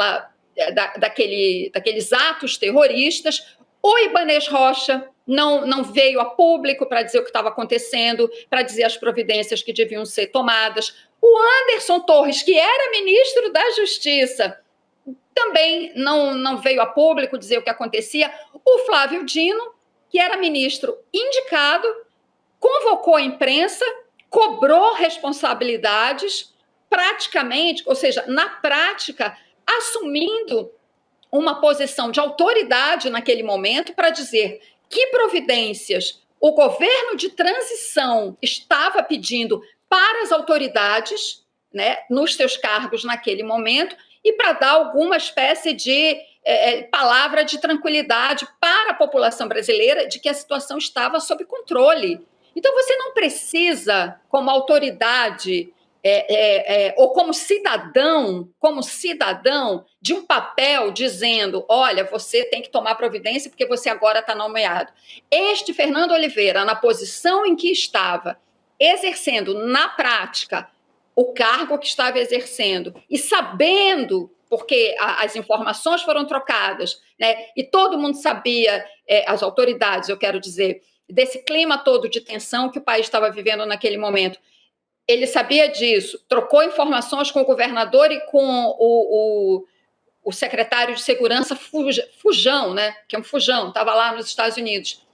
atos terroristas, o Ibanez Rocha não veio a público para dizer o que estava acontecendo, para dizer as providências que deviam ser tomadas. O Anderson Torres, que era ministro da Justiça, também não veio a público dizer o que acontecia. O Flávio Dino, que era ministro indicado, convocou a imprensa, cobrou responsabilidades, praticamente, ou seja, na prática, assumindo uma posição de autoridade naquele momento para dizer que providências o governo de transição estava pedindo para as autoridades, né, nos seus cargos naquele momento, e para dar alguma espécie de palavra de tranquilidade para a população brasileira de que a situação estava sob controle. Então, você não precisa, como autoridade ou como cidadão, de um papel dizendo, olha, você tem que tomar providência porque você agora está nomeado. Este Fernando Oliveira, na posição em que estava, exercendo na prática o cargo que estava exercendo e sabendo, porque as informações foram trocadas, né, e todo mundo sabia, as autoridades, eu quero dizer, desse clima todo de tensão que o país estava vivendo naquele momento. Ele sabia disso, trocou informações com o governador e com o secretário de segurança Fujão, né, que é um Fujão, estava lá nos Estados Unidos.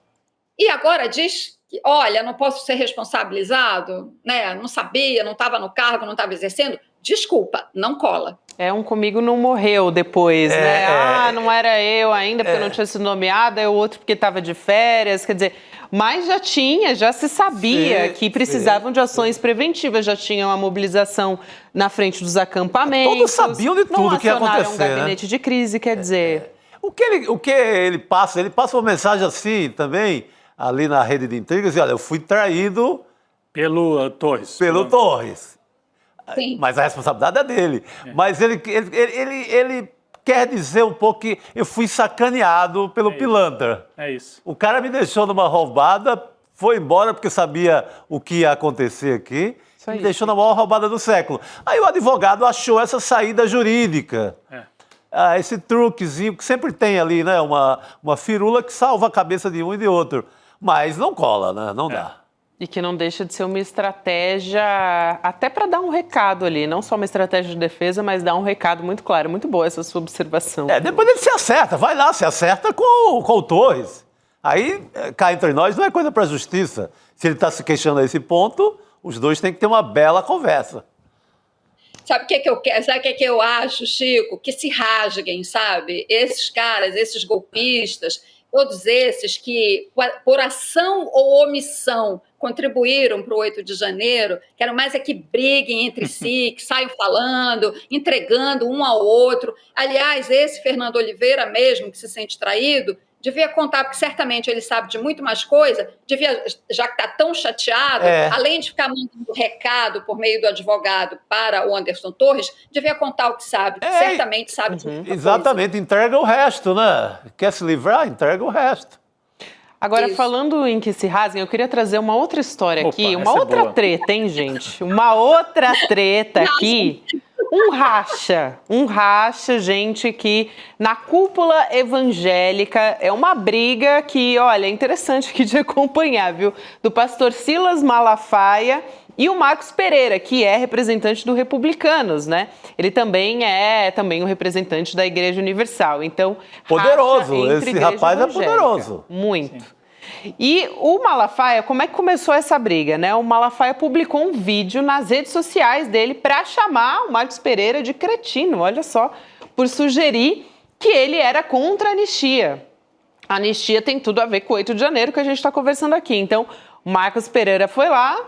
E agora diz que, olha, não posso ser responsabilizado, né, não sabia, não estava no cargo, não estava exercendo. Desculpa, não cola. Comigo não morreu depois, né? Não era eu ainda porque eu não tinha sido nomeada, é o outro porque estava de férias, quer dizer... Mas já se sabia que precisavam de ações preventivas, já tinha uma mobilização na frente dos acampamentos. Todos sabiam de tudo que ia acontecer. Não acionaram um gabinete de crise, quer dizer... O que ele passa? Ele passa uma mensagem assim também, ali na rede de intrigas, e olha, eu fui traído... Pelo Torres. Pelo Torres. Sim. Mas a responsabilidade é dele. Mas ele quer dizer um pouco que eu fui sacaneado pelo pilantra. É isso. O cara me deixou numa roubada, foi embora porque sabia o que ia acontecer aqui, me deixou na maior roubada do século. Aí o advogado achou essa saída jurídica. Esse truquezinho que sempre tem ali, né? Uma firula que salva a cabeça de um e de outro. Mas não cola, né? Não dá. E que não deixa de ser uma estratégia, até para dar um recado ali, não só uma estratégia de defesa, mas dar um recado muito claro. Muito boa essa sua observação. Depois ele se acerta, vai lá, se acerta com o Torres. Aí, cá entre nós, não é coisa para a justiça. Se ele está se queixando a esse ponto, os dois têm que ter uma bela conversa. Sabe o que eu quero? Sabe o que eu acho, Chico? Que se rasguem, sabe? Esses caras, esses golpistas, todos esses que, por ação ou omissão, contribuíram para o 8 de janeiro, quero mais é que briguem entre si, que saiam falando, entregando um ao outro. Aliás, esse Fernando Oliveira mesmo, que se sente traído, devia contar, porque certamente ele sabe de muito mais coisa, devia, já que está tão chateado, além de ficar mandando recado por meio do advogado para o Anderson Torres, devia contar o que sabe, certamente sabe de muita Exatamente, coisa. entrega o resto, né? Quer se livrar? Entrega o resto. Agora, falando em que se rasguem, eu queria trazer uma outra história aqui, uma outra treta, hein, gente? Uma outra treta aqui. Um racha, gente, que na cúpula evangélica é uma briga que, olha, é interessante aqui de acompanhar, viu? Do pastor Silas Malafaia e o Marcos Pereira, que é representante do Republicanos, né? Ele também é um representante da Igreja Universal. Então, poderoso, esse rapaz é poderoso. Muito. Sim. E o Malafaia, como é que começou essa briga, né? O Malafaia publicou um vídeo nas redes sociais dele para chamar o Marcos Pereira de cretino, olha só, por sugerir que ele era contra a anistia. A anistia tem tudo a ver com o 8 de janeiro que a gente está conversando aqui. Então, o Marcos Pereira foi lá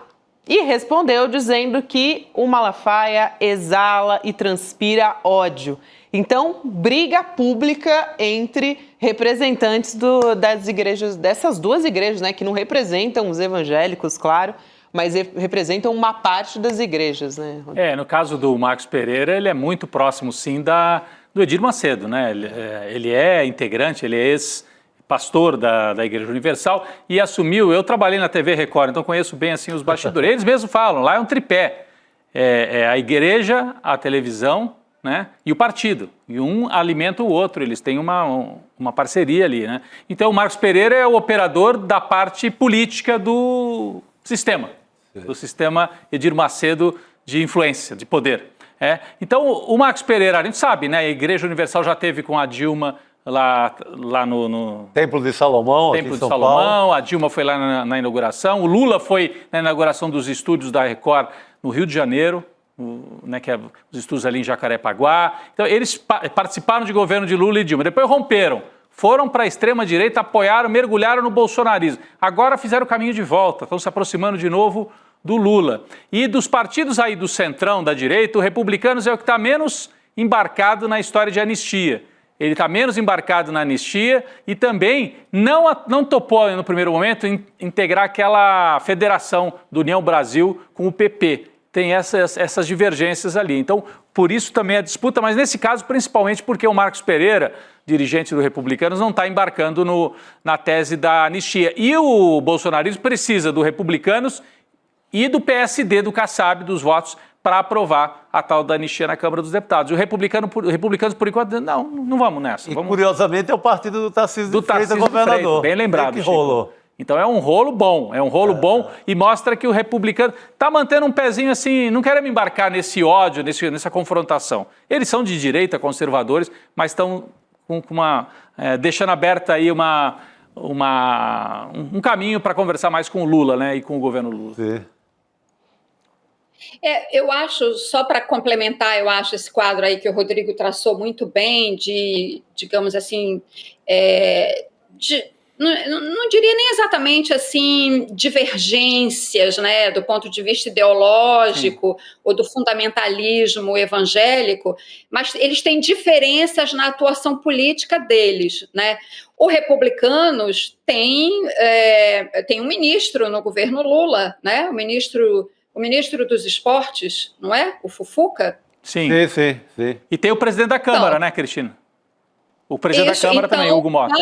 e respondeu dizendo que o Malafaia exala e transpira ódio. Então, briga pública entre representantes das igrejas, dessas duas igrejas, né, que não representam os evangélicos, claro, mas representam uma parte das igrejas, né? No caso do Marcos Pereira, ele é muito próximo, sim, do Edir Macedo, né? Ele é integrante, ele é ex-pastor da Igreja Universal e assumiu, eu trabalhei na TV Record, então conheço bem, assim, os bastidores. Eles mesmos falam, lá é um tripé, a igreja, a televisão, né? E o partido, e um alimenta o outro, eles têm uma parceria ali, né? Então o Marcos Pereira é o operador da parte política do sistema Edir Macedo de influência, de poder. Então o Marcos Pereira, a gente sabe, né? A Igreja Universal já teve com a Dilma lá no Templo de Salomão, Templo de Salomão, a Dilma foi lá na inauguração, o Lula foi na inauguração dos estúdios da Record no Rio de Janeiro, né, que é os estudos ali em Jacarepaguá. Então, eles participaram de governo de Lula e Dilma, depois romperam, foram para a extrema-direita, apoiaram, mergulharam no bolsonarismo. Agora fizeram o caminho de volta, estão se aproximando de novo do Lula. E dos partidos aí do centrão, da direita, o Republicanos é o que está menos embarcado na história de anistia. Ele está menos embarcado na anistia e também não topou, no primeiro momento, integrar aquela federação do União Brasil com o PP. Tem essas divergências ali. Então, por isso também a disputa, mas nesse caso, principalmente porque o Marcos Pereira, dirigente do Republicanos, não está embarcando na tese da anistia. E o bolsonarismo precisa do Republicanos e do PSD, do Kassab, dos votos, para aprovar a tal da anistia na Câmara dos Deputados. E o Republicanos, por enquanto, não vamos nessa. E, curiosamente, é o partido do Tarcísio de Freitas, governador. Freitas, bem lembrado, que rolou. Então é um rolo bom, e mostra que o republicano está mantendo um pezinho assim, não querem embarcar nesse ódio, nessa confrontação. Eles são de direita, conservadores, mas estão deixando aberta aí um caminho para conversar mais com o Lula, né, e com o governo Lula. Sim. Eu acho, só para complementar, eu acho esse quadro aí que o Rodrigo traçou muito bem, digamos assim, não diria nem exatamente assim divergências, né, do ponto de vista ideológico ou do fundamentalismo evangélico, mas eles têm diferenças na atuação política deles, né? O Republicanos tem um ministro no governo Lula, né? O ministro dos esportes, não é? O Fufuca? Sim. Sim. E tem o presidente da Câmara, né, Cristina? O presidente da Câmara também, Hugo Mota.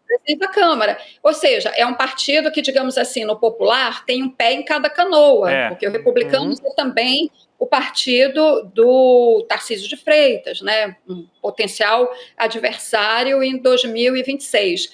Presidente da Câmara. Ou seja, é um partido que, digamos assim, no popular, tem um pé em cada canoa, porque o Republicanos é também o partido do Tarcísio de Freitas, né? Um potencial adversário em 2026.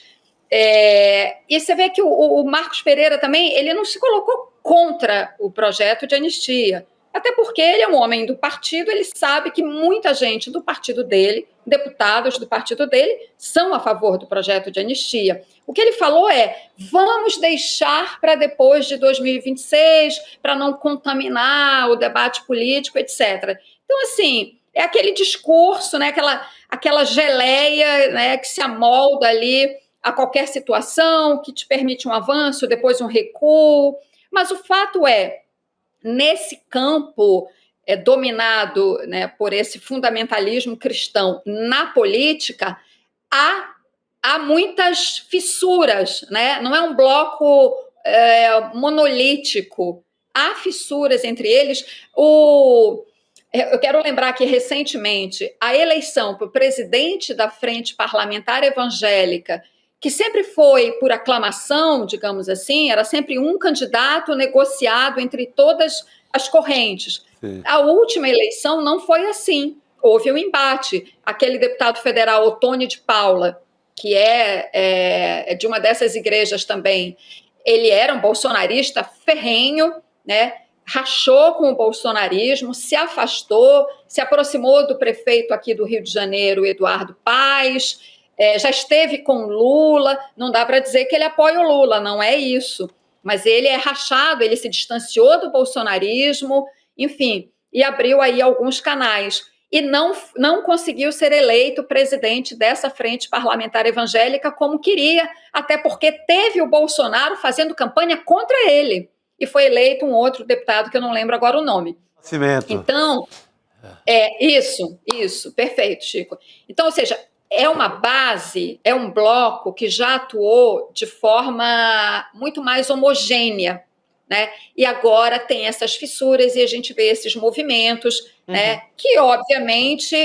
E você vê que o Marcos Pereira também, ele não se colocou contra o projeto de anistia, Até porque ele é um homem do partido, ele sabe que muita gente do partido dele, deputados do partido dele, são a favor do projeto de anistia. O que ele falou é, vamos deixar para depois de 2026, para não contaminar o debate político, etc. Então, assim, é aquele discurso, né, aquela geleia, né, que se amolda ali a qualquer situação, que te permite um avanço, depois um recuo. Mas o fato é, nesse campo dominado, né, por esse fundamentalismo cristão na política, há muitas fissuras, né? Não é um bloco monolítico, há fissuras entre eles. Eu quero lembrar que, recentemente, a eleição para o presidente da Frente Parlamentar Evangélica, que sempre foi por aclamação, digamos assim, era sempre um candidato negociado entre todas as correntes. Sim. A última eleição não foi assim. Houve um embate. Aquele deputado federal, Otônio de Paula, que é de uma dessas igrejas também, ele era um bolsonarista ferrenho, né? Rachou com o bolsonarismo, se afastou, se aproximou do prefeito aqui do Rio de Janeiro, Eduardo Paes, já esteve com Lula. Não dá para dizer que ele apoia o Lula, não é isso, mas ele é rachado, ele se distanciou do bolsonarismo, enfim, e abriu aí alguns canais, e não conseguiu ser eleito presidente dessa frente parlamentar evangélica como queria, até porque teve o Bolsonaro fazendo campanha contra ele, e foi eleito um outro deputado que eu não lembro agora o nome. Nascimento. Então, isso, perfeito, Chico. Então, ou seja, é uma base, é um bloco que já atuou de forma muito mais homogênea, né? E agora tem essas fissuras e a gente vê esses movimentos, né? Que obviamente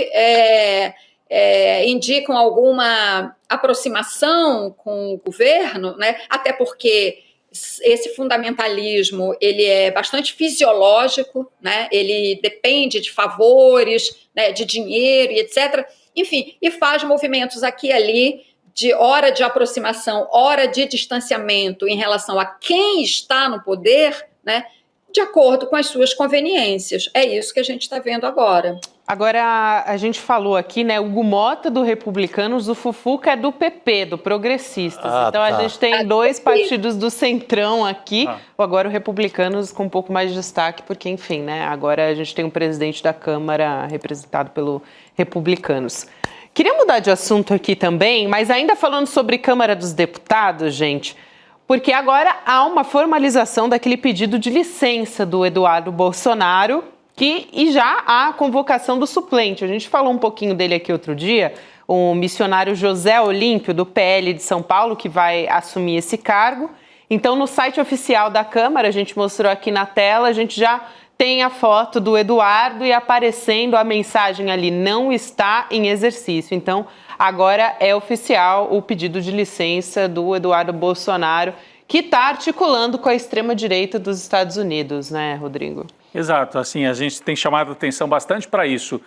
indicam alguma aproximação com o governo, né? Até porque esse fundamentalismo ele é bastante fisiológico, né? Ele depende de favores, né? De dinheiro e etc. Enfim, e faz movimentos aqui e ali, de hora de aproximação, hora de distanciamento em relação a quem está no poder, né, de acordo com as suas conveniências. É isso que a gente está vendo agora. Agora, a gente falou aqui, né, o Hugo Mota do Republicanos, o Fufuca é do PP, do Progressistas. Então, a gente tem dois partidos do centrão aqui. Agora, o Republicanos com um pouco mais de destaque, porque, enfim, né, agora a gente tem um presidente da Câmara representado pelo Republicanos. Queria mudar de assunto aqui também, mas ainda falando sobre Câmara dos Deputados, gente, porque agora há uma formalização daquele pedido de licença do Eduardo Bolsonaro, e já há a convocação do suplente. A gente falou um pouquinho dele aqui outro dia, o missionário José Olímpio, do PL de São Paulo, que vai assumir esse cargo. Então, no site oficial da Câmara, a gente mostrou aqui na tela, a gente já tem a foto do Eduardo e aparecendo a mensagem ali, não está em exercício. Então, agora é oficial o pedido de licença do Eduardo Bolsonaro, que está articulando com a extrema-direita dos Estados Unidos, né, Rodrigo? Exato, assim, a gente tem chamado a atenção bastante para isso.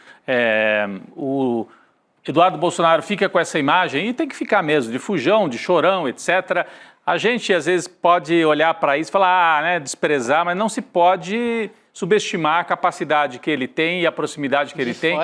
O Eduardo Bolsonaro fica com essa imagem, e tem que ficar mesmo, de fujão, de chorão, etc. A gente, às vezes, pode olhar para isso e falar, né, desprezar, mas não se pode subestimar a capacidade que ele tem e a proximidade que ele tem.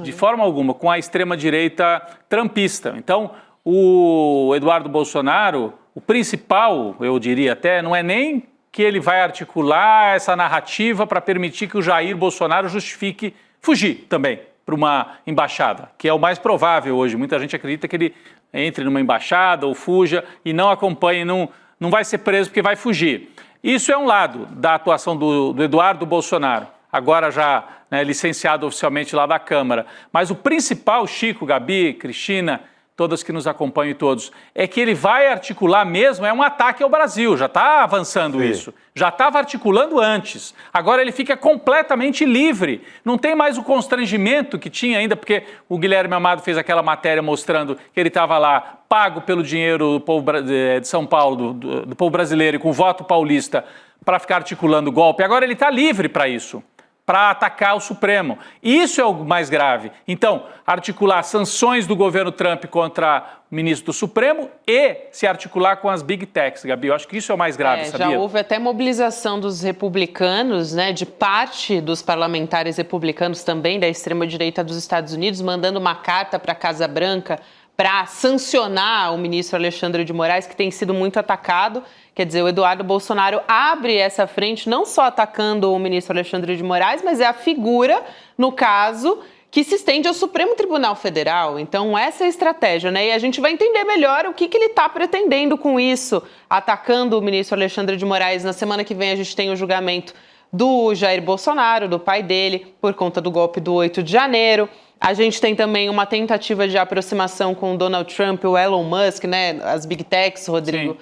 De forma alguma, com a extrema-direita trumpista. Então, o Eduardo Bolsonaro, o principal, eu diria até, não é nem que ele vai articular essa narrativa para permitir que o Jair Bolsonaro justifique fugir também para uma embaixada, que é o mais provável hoje. Muita gente acredita que ele entre numa embaixada ou fuja e não acompanhe, não vai ser preso porque vai fugir. Isso é um lado da atuação do Eduardo Bolsonaro, agora já, né, licenciado oficialmente lá da Câmara. Mas o principal, Chico, Gabi, Cristina, todas que nos acompanham e todos, é que ele vai articular mesmo, é um ataque ao Brasil, já está avançando isso, já estava articulando antes, agora ele fica completamente livre, não tem mais o constrangimento que tinha ainda, porque o Guilherme Amado fez aquela matéria mostrando que ele estava lá, pago pelo dinheiro do povo de São Paulo, do povo brasileiro e com voto paulista, para ficar articulando golpe, agora ele está livre para isso. para atacar o Supremo. Isso é o mais grave. Então, articular sanções do governo Trump contra o ministro do Supremo e se articular com as Big Techs, Gabi. Eu acho que isso é o mais grave, sabia? Já houve até mobilização dos republicanos, né, de parte dos parlamentares republicanos também da extrema-direita dos Estados Unidos, mandando uma carta para a Casa Branca para sancionar o ministro Alexandre de Moraes, que tem sido muito atacado. Quer dizer, o Eduardo Bolsonaro abre essa frente não só atacando o ministro Alexandre de Moraes, mas é a figura, no caso, que se estende ao Supremo Tribunal Federal. Então, essa é a estratégia, né? E a gente vai entender melhor o que ele está pretendendo com isso, atacando o ministro Alexandre de Moraes. Na semana que vem a gente tem o julgamento do Jair Bolsonaro, do pai dele, por conta do golpe do 8 de janeiro. A gente tem também uma tentativa de aproximação com o Donald Trump, o Elon Musk, né? As Big Techs, Rodrigo.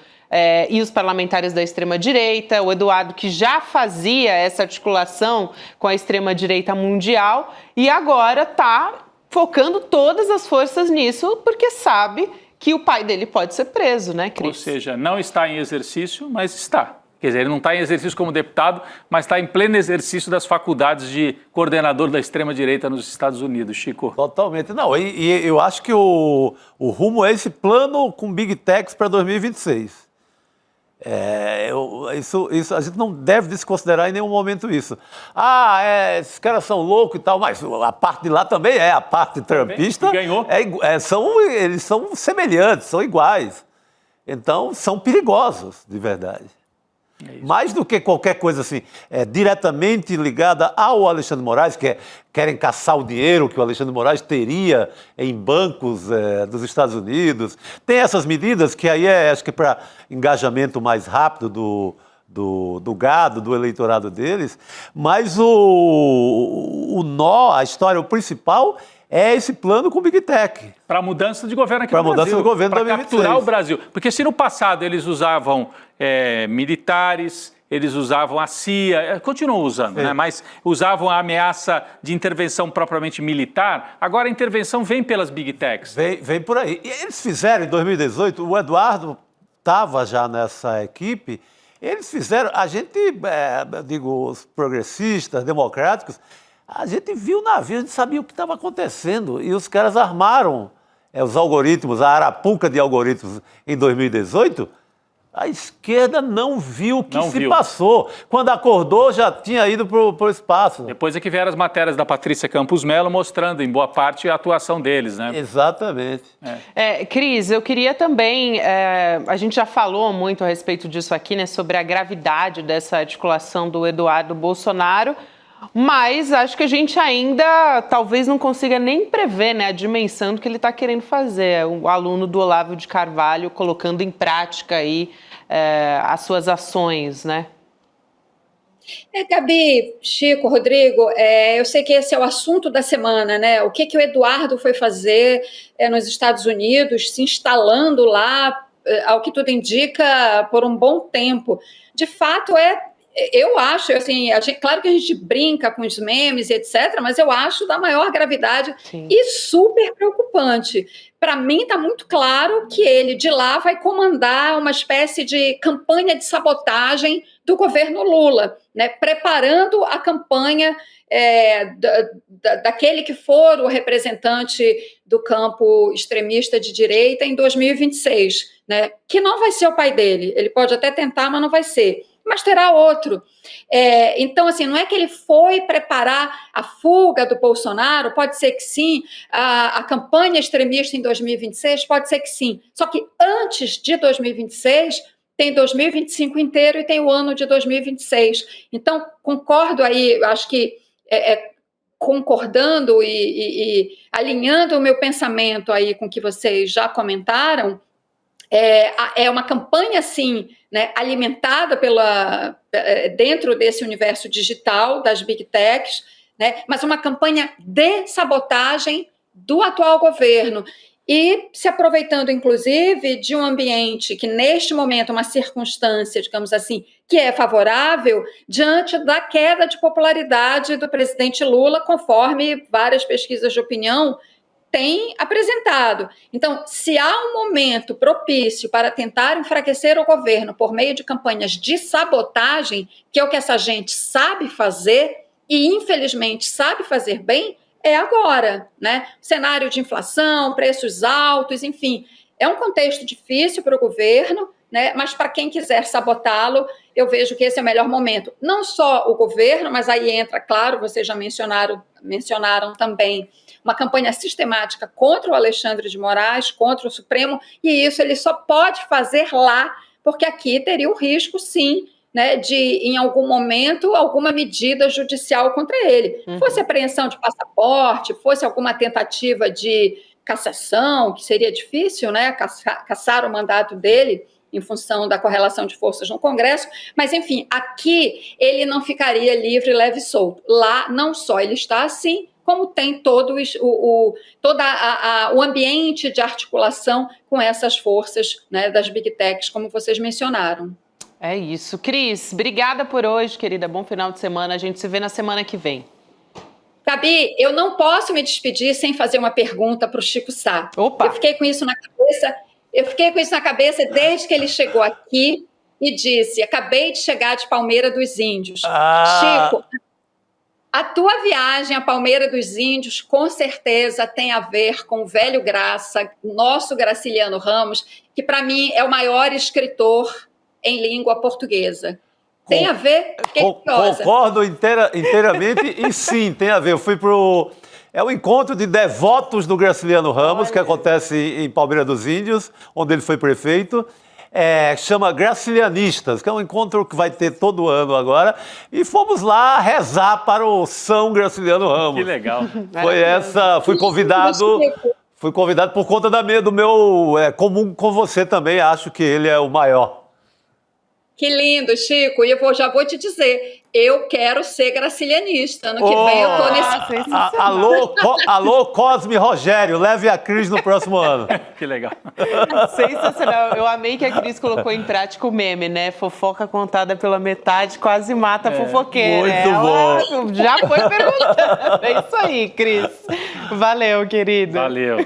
E os parlamentares da extrema-direita, o Eduardo, que já fazia essa articulação com a extrema-direita mundial e agora está focando todas as forças nisso porque sabe que o pai dele pode ser preso, né, Cris? Ou seja, não está em exercício, mas está. Quer dizer, ele não está em exercício como deputado, mas está em pleno exercício das faculdades de coordenador da extrema-direita nos Estados Unidos, Chico. Totalmente. Não, e eu acho que o rumo é esse plano com Big Techs para 2026. Isso a gente não deve desconsiderar em nenhum momento isso. Esses caras são loucos e tal, mas a parte de lá também a parte trumpista. Ganhou. Eles são semelhantes, são iguais. Então, são perigosos, de verdade. Mais do que qualquer coisa assim, diretamente ligada ao Alexandre de Moraes, que querem caçar o dinheiro que o Alexandre de Moraes teria em bancos dos Estados Unidos. Tem essas medidas que aí acho que para engajamento mais rápido do gado, do eleitorado deles, mas a história, o principal é esse plano com o Big Tech. Para a mudança de governo aqui no Brasil. Para a mudança do governo para capturar o Brasil. Porque se no passado eles usavam militares, eles usavam a CIA, continuam usando, né? Mas usavam a ameaça de intervenção propriamente militar, agora a intervenção vem pelas Big Techs. Vem por aí. E eles fizeram em 2018, o Eduardo estava já nessa equipe, eles fizeram, os progressistas, democráticos, a gente viu o navio, a gente sabia o que estava acontecendo. E os caras armaram os algoritmos, a arapuca de algoritmos em 2018. A esquerda não viu o que se passou. Quando acordou, já tinha ido para o espaço. Depois é que vieram as matérias da Patrícia Campos Mello mostrando, em boa parte, a atuação deles, né? Exatamente. Cris, eu queria também... a gente já falou muito a respeito disso aqui, né? Sobre a gravidade dessa articulação do Eduardo Bolsonaro. Mas acho que a gente ainda talvez não consiga nem prever, né, a dimensão do que ele está querendo fazer. O aluno do Olavo de Carvalho colocando em prática aí as suas ações, né? Gabi, Chico, Rodrigo, eu sei que esse é o assunto da semana, né? O que o Eduardo foi fazer nos Estados Unidos, se instalando lá, ao que tudo indica, por um bom tempo. De fato, eu acho, assim, claro que a gente brinca com os memes, etc., mas eu acho da maior gravidade. Sim. E super preocupante. Para mim, está muito claro que ele, de lá, vai comandar uma espécie de campanha de sabotagem do governo Lula, né? Preparando a campanha daquele que for o representante do campo extremista de direita em 2026, né? Que não vai ser o pai dele. Ele pode até tentar, mas não vai ser. Mas terá outro. Então, assim, não é que ele foi preparar a fuga do Bolsonaro, pode ser que sim, a campanha extremista em 2026, pode ser que sim. Só que antes de 2026, tem 2025 inteiro e tem o ano de 2026. Então, concordo aí, acho que concordando e alinhando o meu pensamento aí com o que vocês já comentaram, é uma campanha, sim, né, alimentada dentro desse universo digital das Big Techs, né, mas uma campanha de sabotagem do atual governo e se aproveitando, inclusive, de um ambiente que, neste momento, uma circunstância, digamos assim, que é favorável diante da queda de popularidade do presidente Lula, conforme várias pesquisas de opinião tem apresentado. Então, se há um momento propício para tentar enfraquecer o governo por meio de campanhas de sabotagem, que é o que essa gente sabe fazer, e infelizmente sabe fazer bem, é agora, né? Cenário de inflação, preços altos, enfim, é um contexto difícil para o governo, né? Mas para quem quiser sabotá-lo, eu vejo que esse é o melhor momento. Não só o governo, mas aí entra, claro, vocês já mencionaram também uma campanha sistemática contra o Alexandre de Moraes, contra o Supremo, e isso ele só pode fazer lá, porque aqui teria o risco, sim, né, de, em algum momento, alguma medida judicial contra ele. Fosse apreensão de passaporte, fosse alguma tentativa de cassação, que seria difícil, né, cassar o mandato dele, em função da correlação de forças no Congresso, mas, enfim, aqui ele não ficaria livre, leve e solto. Lá, não só ele está assim, como tem todo o ambiente de articulação com essas forças, né, das Big Techs, como vocês mencionaram. É isso. Cris, obrigada por hoje, querida. Bom final de semana. A gente se vê na semana que vem. Gabi, eu não posso me despedir sem fazer uma pergunta para o Chico Sá. Opa! Eu fiquei com isso na cabeça desde que ele chegou aqui e disse: acabei de chegar de Palmeira dos Índios. Chico, a tua viagem à Palmeira dos Índios com certeza tem a ver com o velho Graça, nosso Graciliano Ramos, que para mim é o maior escritor em língua portuguesa. Tem a ver? Concordo inteiramente e sim, tem a ver. Eu fui É o encontro de devotos do Graciliano Ramos, que acontece em Palmeira dos Índios, onde ele foi prefeito. Chama Gracilianistas, que é um encontro que vai ter todo ano agora. E fomos lá rezar para o São Graciliano Ramos. Que legal. Fui convidado por conta do meu comum com você também, acho que ele é o maior. Que lindo, Chico. E eu já vou te dizer, eu quero ser gracilianista. Ano que vem eu tô nesse... Alô, Cosme Rogério, leve a Cris no próximo ano. Que legal. Sensacional. Eu amei que a Cris colocou em prática o meme, né? Fofoca contada pela metade quase mata a fofoqueira. Muito bom. Já foi perguntando. É isso aí, Cris. Valeu, querido. Valeu.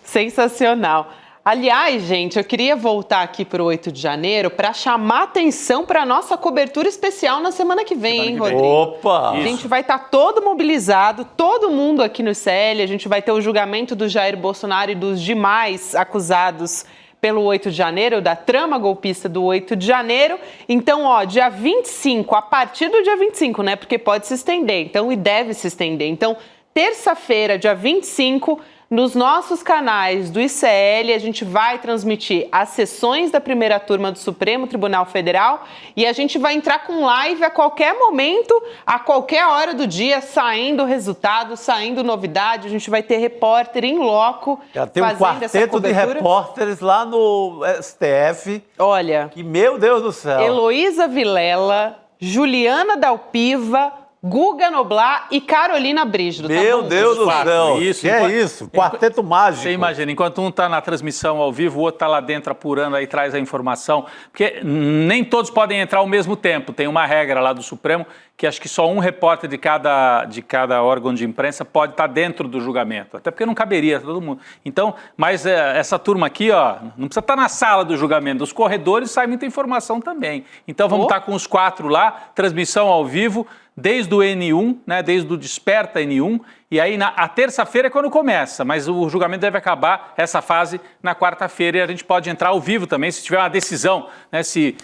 Sensacional. Aliás, gente, eu queria voltar aqui para o 8 de janeiro para chamar atenção para a nossa cobertura especial na semana que vem, hein, Rodrigo? Opa! A gente vai estar todo mobilizado, todo mundo aqui no ICL, a gente vai ter o julgamento do Jair Bolsonaro e dos demais acusados pelo 8 de janeiro, da trama golpista do 8 de janeiro. Então, dia 25, a partir do dia 25, né, porque pode se estender, então, e deve se estender. Então, terça-feira, dia 25... nos nossos canais do ICL, a gente vai transmitir as sessões da primeira turma do Supremo Tribunal Federal e a gente vai entrar com live a qualquer momento, a qualquer hora do dia, saindo resultado, saindo novidade. A gente vai ter repórter em loco já tem um quarteto de repórteres lá no STF. Olha, que meu Deus do céu. Heloísa Vilela, Juliana Dalpiva, Guga Noblar e Carolina Brígido. Meu Deus do céu. Isso, isso? Quarteto mágico. Você imagina, enquanto um está na transmissão ao vivo, o outro está lá dentro apurando, aí traz a informação. Porque nem todos podem entrar ao mesmo tempo. Tem uma regra lá do Supremo que acho que só um repórter de cada órgão de imprensa pode estar dentro do julgamento. Até porque não caberia todo mundo. Então, mas essa turma aqui, não precisa estar na sala do julgamento. Dos corredores sai muita informação também. Então vamos estar com os 4 lá, transmissão ao vivo, desde o N1, né, desde o Desperta N1, e aí a terça-feira é quando começa, mas o julgamento deve acabar, essa fase, na quarta-feira, e a gente pode entrar ao vivo também, se tiver uma decisão, né, se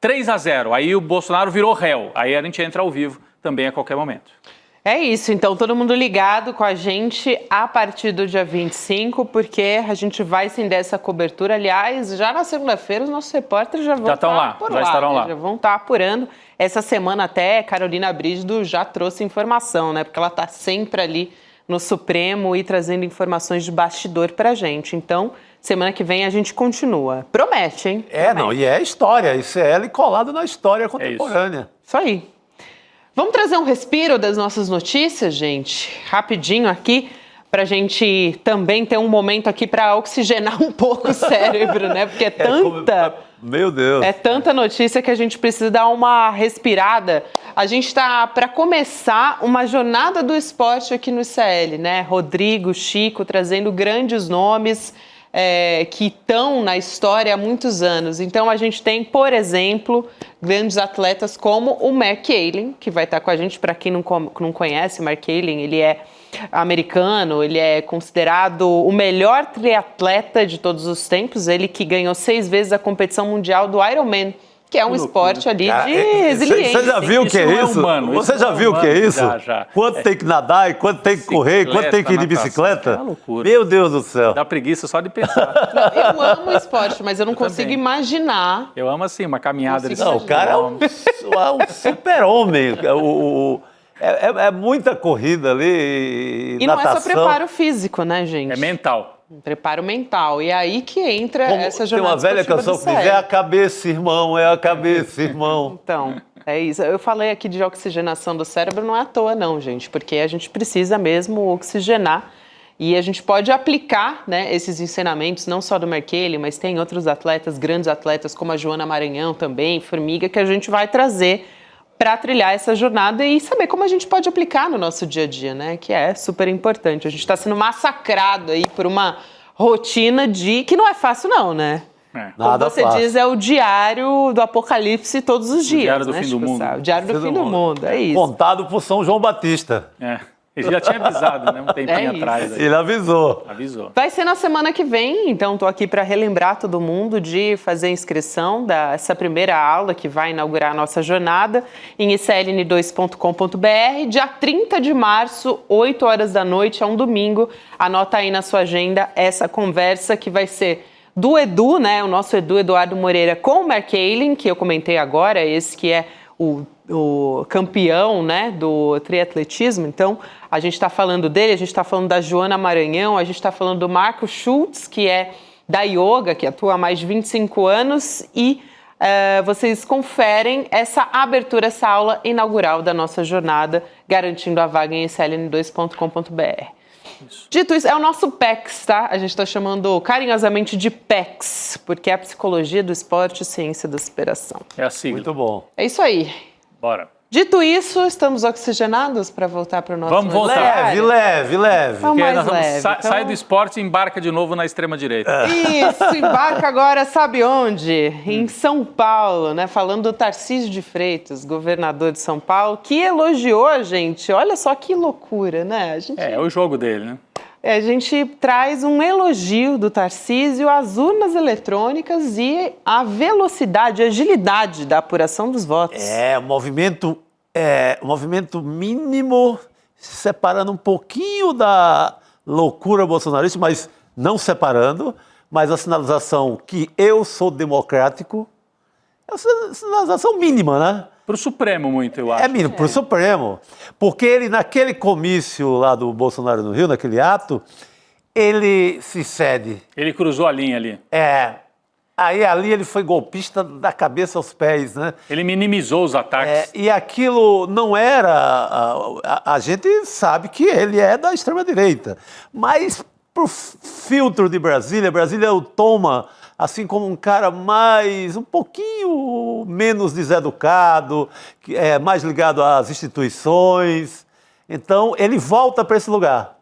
3-0, aí o Bolsonaro virou réu, aí a gente entra ao vivo também a qualquer momento. É isso, então todo mundo ligado com a gente a partir do dia 25, porque a gente vai estender essa cobertura. Aliás, já na segunda-feira os nossos repórteres já vão estarão lá. Já vão estar apurando. Essa semana até Carolina Brígido já trouxe informação, né? Porque ela está sempre ali no Supremo e trazendo informações de bastidor pra gente. Então, semana que vem a gente continua. Promete, hein? E é história, ICL colado na história contemporânea. Isso aí. Vamos trazer um respiro das nossas notícias, gente? Rapidinho aqui, pra gente também ter um momento aqui para oxigenar um pouco o cérebro, né? Porque é tanta... Meu Deus! É tanta notícia que a gente precisa dar uma respirada. A gente está para começar uma jornada do esporte aqui no ICL, né? Rodrigo, Chico, trazendo grandes nomes. que estão na história há muitos anos. Então, a gente tem, por exemplo, grandes atletas como o Mark Allen, que vai estar com a gente. Para quem não conhece, o Mark Allen, ele é americano, ele é considerado o melhor triatleta de todos os tempos, ele que ganhou 6 vezes a competição mundial do Ironman, que é um esporte ali de resiliência. Você já viu o que é isso? Você já viu o que é isso? Já. Quanto tem que nadar, e quanto tem que correr, quanto tem que ir de bicicleta? É uma loucura. Meu Deus do céu. Dá preguiça só de pensar. Eu amo esporte, mas eu não consigo também. imaginar. Eu amo assim, uma caminhada de Não, o cara é um super-homem. É muita corrida ali, E natação. não é só preparo físico, né, gente? É mental. Preparo mental. E aí que entra essa Tem jornada uma velha esportiva canção do que diz, Sérgio. é a cabeça, irmão, é a cabeça, irmão. Então, é isso. Eu falei aqui de oxigenação do cérebro, não é à toa não, gente, porque a gente precisa mesmo oxigenar e a gente pode aplicar, né, esses ensinamentos, não só do Mark Allen, mas tem outros atletas, grandes atletas, como a Joana Maranhão também, Formiga, que a gente vai trazer para trilhar essa jornada e saber como a gente pode aplicar no nosso dia a dia, né? Que é super importante. A gente está sendo massacrado aí por uma rotina que não é fácil não, né? Como você diz, é o diário do apocalipse todos os dias. Diário do né, fim do mundo. Sabe? O diário do fim do mundo, é isso. Contado por São João Batista. Ele já tinha avisado, né? Um tempinho atrás. Aí. Ele avisou. Vai ser na semana que vem, então estou aqui para relembrar todo mundo de fazer a inscrição dessa primeira aula que vai inaugurar a nossa jornada em isln2.com.br, dia 30 de março, 8 horas da noite, é um domingo. Anota aí na sua agenda essa conversa que vai ser do Edu, né? O nosso Eduardo Moreira, com o Mark Allen, que eu comentei agora, esse que é o campeão, né, do triatletismo. Então, a gente está falando dele, a gente está falando da Joana Maranhão, a gente está falando do Marco Schultz, que é da yoga, que atua há mais de 25 anos, e vocês conferem essa abertura, essa aula inaugural da nossa jornada, garantindo a vaga em sln2.com.br. Dito isso, é o nosso PEX, tá? A gente está chamando carinhosamente de PEX, porque é a psicologia do esporte e ciência da superação. É a sigla. Muito bom. É isso aí. Bora. Dito isso, estamos oxigenados para voltar para o nosso... Vamos voltar. Leve. Vamos mais leve. Sai do esporte e embarca de novo na extrema-direita. Isso, embarca agora, sabe onde? Em São Paulo, né? Falando do Tarcísio de Freitas, governador de São Paulo, que elogiou a gente. Olha só que loucura, né? É o jogo dele, né? A gente traz um elogio do Tarcísio às urnas eletrônicas e à velocidade, agilidade da apuração dos votos. Um movimento mínimo, separando um pouquinho da loucura bolsonarista, mas não separando, mas a sinalização que eu sou democrático é uma sinalização mínima, né? Para o Supremo muito, eu acho. É mínimo, para o Supremo. Porque ele, naquele comício lá do Bolsonaro no Rio, naquele ato, ele se cede. Ele cruzou a linha ali. Aí ali ele foi golpista da cabeça aos pés, né? Ele minimizou os ataques. E aquilo não era... A gente sabe que ele é da extrema-direita. Mas, por filtro de Brasília o toma assim como um cara um pouquinho menos deseducado, mais ligado às instituições. Então, ele volta para esse lugar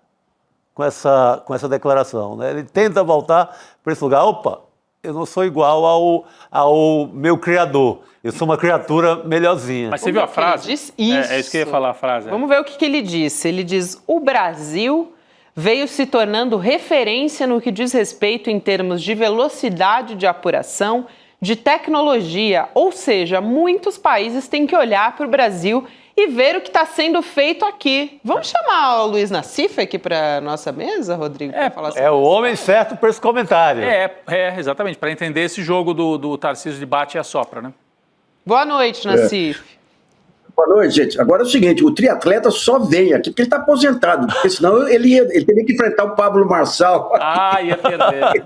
com essa declaração, né? Ele tenta voltar para esse lugar. Opa, eu não sou igual ao meu criador. Eu sou uma criatura melhorzinha. Mas você viu a frase? Ele diz isso. É isso que eu ia falar, a frase. Vamos ver o que ele disse. Ele diz, o Brasil veio se tornando referência no que diz respeito em termos de velocidade de apuração, de tecnologia, ou seja, muitos países têm que olhar para o Brasil e ver o que está sendo feito aqui. Vamos chamar o Luiz Nassif aqui para a nossa mesa, Rodrigo? Falar É o homem certo para esse comentário. Exatamente, para entender esse jogo do Tarcísio de bate e assopra, né? Boa noite, Nassif. Boa noite, gente. Agora é o seguinte, o triatleta só vem aqui porque ele está aposentado, porque senão ele teria que enfrentar o Pablo Marçal. Ia perder.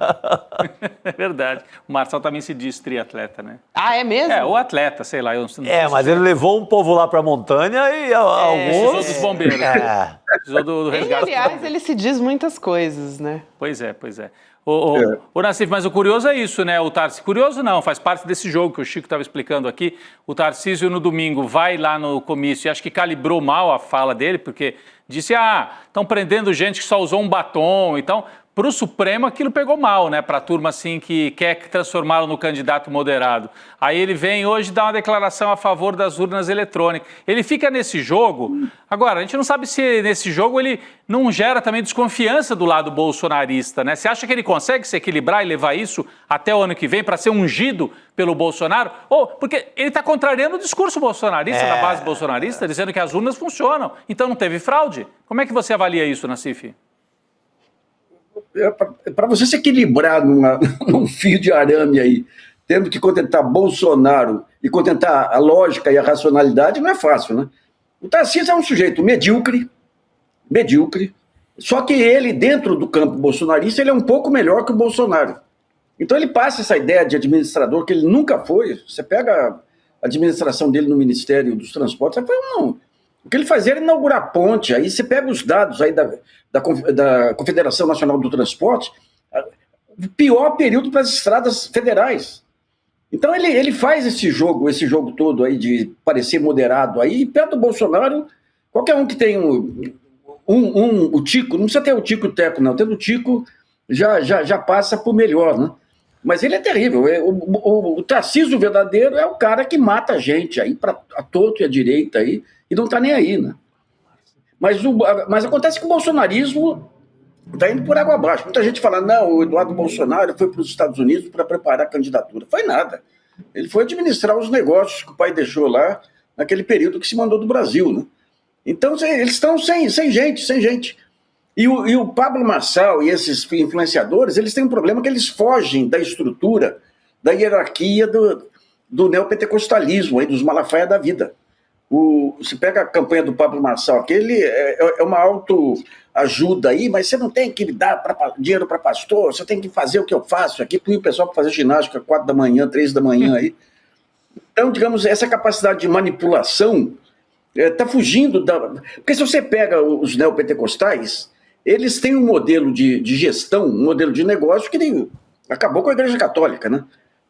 É verdade. O Marçal também se diz triatleta, né? É mesmo? Ou atleta, sei lá. Eu não mas ele levou um povo lá para a montanha e alguns... Precisou dos bombeiros. Precisou do resgate. Aliás, ele se diz muitas coisas, né? Pois é. Ô Nassif, mas o curioso é isso, né? O Tarcísio, curioso não, faz parte desse jogo que o Chico estava explicando aqui. O Tarcísio no domingo vai lá no comício e acho que calibrou mal a fala dele, porque disse, estão prendendo gente que só usou um batom. Então, para o Supremo aquilo pegou mal, né? Para a turma assim que quer transformá-lo no candidato moderado. Aí ele vem hoje dar uma declaração a favor das urnas eletrônicas. Ele fica nesse jogo. Agora, a gente não sabe se nesse jogo ele não gera também desconfiança do lado bolsonarista, né? Você acha que ele consegue se equilibrar e levar isso até o ano que vem para ser ungido pelo Bolsonaro? Ou porque ele está contrariando o discurso bolsonarista, da base bolsonarista, dizendo que as urnas funcionam, então não teve fraude? Como é que você avalia isso, Nassif? Para você se equilibrar num fio de arame aí, tendo que contentar Bolsonaro e contentar a lógica e a racionalidade, não é fácil, né? O Tarcísio é um sujeito medíocre, só que ele, dentro do campo bolsonarista, ele é um pouco melhor que o Bolsonaro. Então ele passa essa ideia de administrador que ele nunca foi. Você pega a administração dele no Ministério dos Transportes, você fala, não, o que ele fazia era inaugurar ponte. Aí você pega os dados aí da Confederação Nacional do Transporte, o pior período para as estradas federais. Então ele faz esse jogo todo aí de parecer moderado aí, e perto do Bolsonaro, qualquer um que tem o tico, não precisa ter o tico e o teco, não, tendo o tico já passa por melhor, né? Mas ele é terrível. O Tarcísio verdadeiro é o cara que mata a gente aí a torto e a direita aí, e não está nem aí, né? Mas acontece que o bolsonarismo está indo por água abaixo. Muita gente fala, não, o Eduardo Bolsonaro foi para os Estados Unidos para preparar a candidatura. Foi nada. Ele foi administrar os negócios que o pai deixou lá naquele período que se mandou do Brasil, né? Então eles estão sem gente. E o Pablo Marçal e esses influenciadores, eles têm um problema que eles fogem da estrutura, da hierarquia do neopentecostalismo, aí, dos Malafaia da vida. Você pega a campanha do Pablo Marçal, aquele é uma autoajuda aí, mas você não tem que dar dinheiro para pastor, você tem que fazer o que eu faço aqui, põe o pessoal para fazer ginástica 4 da manhã, 3 da manhã aí. Então, digamos, essa capacidade de manipulação está fugindo Porque se você pega os neopentecostais, eles têm um modelo de gestão, um modelo de negócio que acabou com a Igreja Católica, né?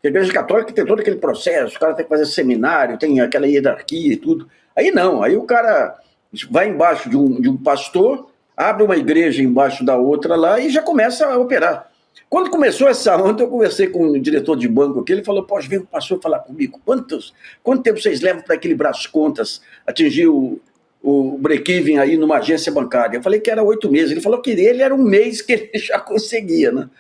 A Igreja Católica tem todo aquele processo, o cara tem que fazer seminário, tem aquela hierarquia e tudo. Aí não, aí o cara vai embaixo de um pastor, abre uma igreja embaixo da outra lá e já começa a operar. Quando começou essa onda, eu conversei com o diretor de banco aqui, ele falou, pode vir o pastor falar comigo, quanto tempo vocês levam para equilibrar as contas, atingir o break-even aí numa agência bancária? Eu falei que era 8 meses, ele falou que ele era 1 mês que ele já conseguia, né?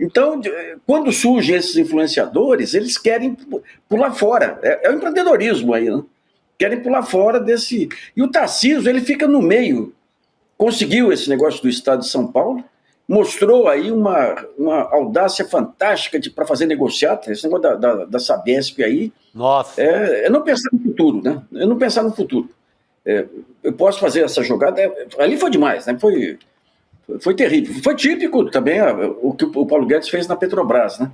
Então, quando surgem esses influenciadores, eles querem pular fora. É o empreendedorismo aí, né? Querem pular fora desse... E o Tarcísio, ele fica no meio. Conseguiu esse negócio do Estado de São Paulo, mostrou aí uma audácia fantástica para fazer negociata, esse negócio da Sabesp aí. Nossa. É não pensar no futuro, né? É não pensar no futuro. Eu posso fazer essa jogada... ali foi demais, né? Foi terrível. Foi típico também o que o Paulo Guedes fez na Petrobras, né?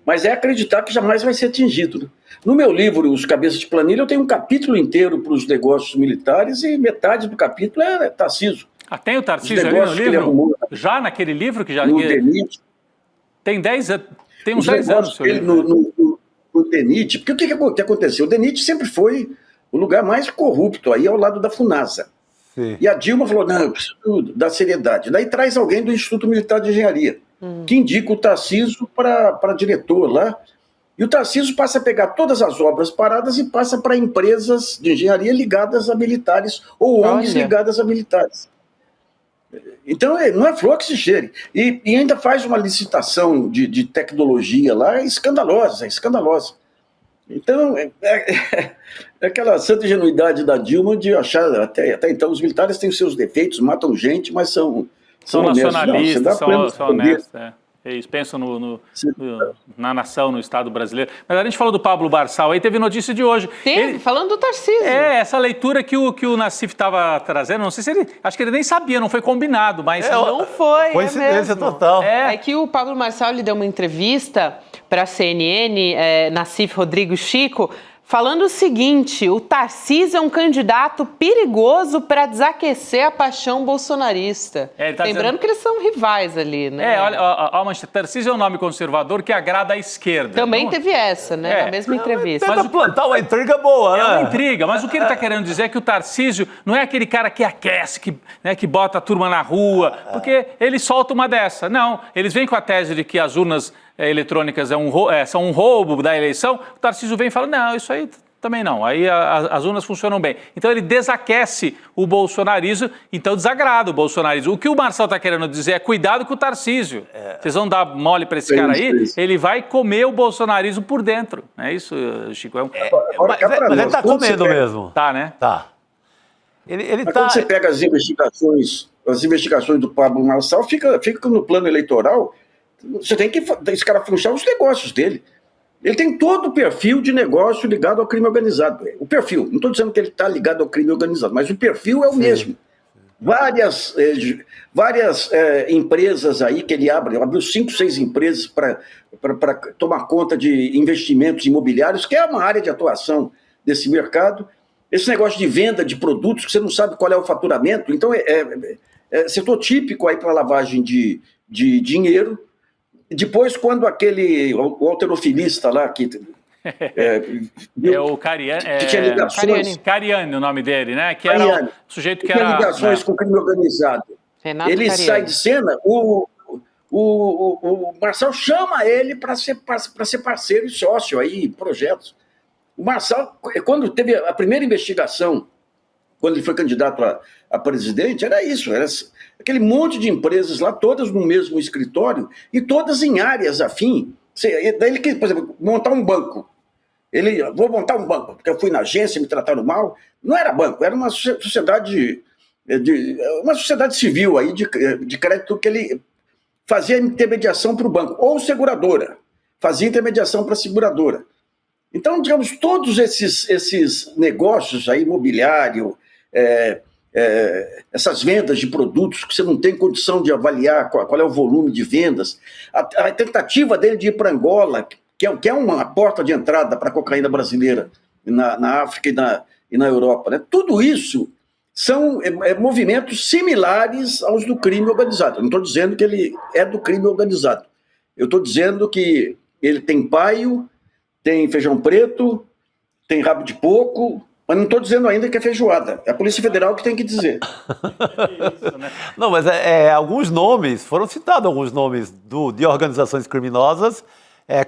Mas é acreditar que jamais vai ser atingido, né? No meu livro, Os Cabeças de Planilha, eu tenho um capítulo inteiro para os negócios militares e metade do capítulo é Tarcísio. Tem o Tarcísio ali no livro? Já naquele livro que já... No DENIT. Tem uns 10 anos. No DENIT, porque o que aconteceu? O DENIT sempre foi o lugar mais corrupto aí ao lado da FUNASA. Sim. E a Dilma falou, não, eu preciso dar seriedade. Daí traz alguém do Instituto Militar de Engenharia, que indica o Tarcísio para diretor lá, e o Tarcísio passa a pegar todas as obras paradas e passa para empresas de engenharia ligadas a militares, ou ONGs ligadas a militares. Então, não é flor que se cheire. E ainda faz uma licitação de tecnologia lá escandalosa. Então, é aquela santa ingenuidade da Dilma de achar, até então, os militares têm os seus defeitos, matam gente, mas são nacionalistas, são honestos. Eles pensam na nação, no Estado brasileiro. Mas a gente falou do Pablo Marçal, aí teve notícia de hoje. Falando do Tarcísio. Essa leitura que o Nassif estava trazendo, não sei se acho que ele nem sabia, não foi combinado, mas... Não foi, coincidência mesmo. Total. É que o Pablo Marçal deu uma entrevista para a CNN, Nassif, Rodrigo e Chico, falando o seguinte: o Tarcísio é um candidato perigoso para desaquecer a paixão bolsonarista. Ele tá Lembrando que eles são rivais ali, né? Olha, Manchete, Tarcísio é um nome conservador que agrada à esquerda. Também teve essa, né? Na mesma entrevista. Tenta plantar uma intriga boa, né? É uma intriga, mas o que ele está querendo dizer é que o Tarcísio não é aquele cara que aquece, que bota a turma na rua, porque ele solta uma dessa. Não, eles vêm com a tese de que as urnas eletrônicas são um roubo da eleição. O Tarcísio vem e fala, não, isso aí também não, aí as urnas funcionam bem. Então ele desaquece o bolsonarismo, então desagrada o bolsonarismo. O que o Marcelo está querendo dizer é cuidado com o Tarcísio. Vocês vão dar mole para esse cara aí, ele vai comer o bolsonarismo por dentro. É isso, Chico? Mas ele está comendo mesmo. Tá, né? Tá. Quando você pega as investigações do Pablo Marçal, fica no plano eleitoral, você tem que esse cara funchar os negócios dele. Ele tem todo o perfil de negócio ligado ao crime organizado. O perfil, não estou dizendo que ele está ligado ao crime organizado, mas o perfil é o mesmo. Várias empresas aí que ele abriu 5, 6 empresas para tomar conta de investimentos imobiliários, que é uma área de atuação desse mercado. Esse negócio de venda de produtos que você não sabe qual é o faturamento, então é setor típico aí para lavagem de dinheiro. Depois, quando o alterofilista lá, que o Cariani, que tinha ligações... Cariani, o nome dele, né? Que era o sujeito que tinha ligações com o crime organizado. Renato ele Cariani. Sai de cena, o Marçal chama ele para ser parceiro e sócio aí em projetos. O Marçal, quando teve a primeira investigação, quando ele foi candidato a presidente, era isso, era aquele monte de empresas lá, todas no mesmo escritório e todas em áreas afim. Daí ele quis, por exemplo, montar um banco. Vou montar um banco, porque eu fui na agência, me trataram mal. Não era banco, era uma sociedade civil aí de crédito que ele fazia intermediação para o banco, ou seguradora, fazia intermediação para a seguradora. Então, digamos, todos esses negócios aí, imobiliário, essas vendas de produtos que você não tem condição de avaliar qual é o volume de vendas, a tentativa dele de ir para Angola, que é uma porta de entrada para a cocaína brasileira na África e na Europa, né? Tudo isso são movimentos similares aos do crime organizado. Eu não estou dizendo que ele é do crime organizado. Eu estou dizendo que ele tem paio, tem feijão preto, tem rabo de porco, mas não estou dizendo ainda que é feijoada. É a Polícia Federal que tem que dizer. Isso, né? Não, mas alguns nomes, foram citados alguns nomes de organizações criminosas,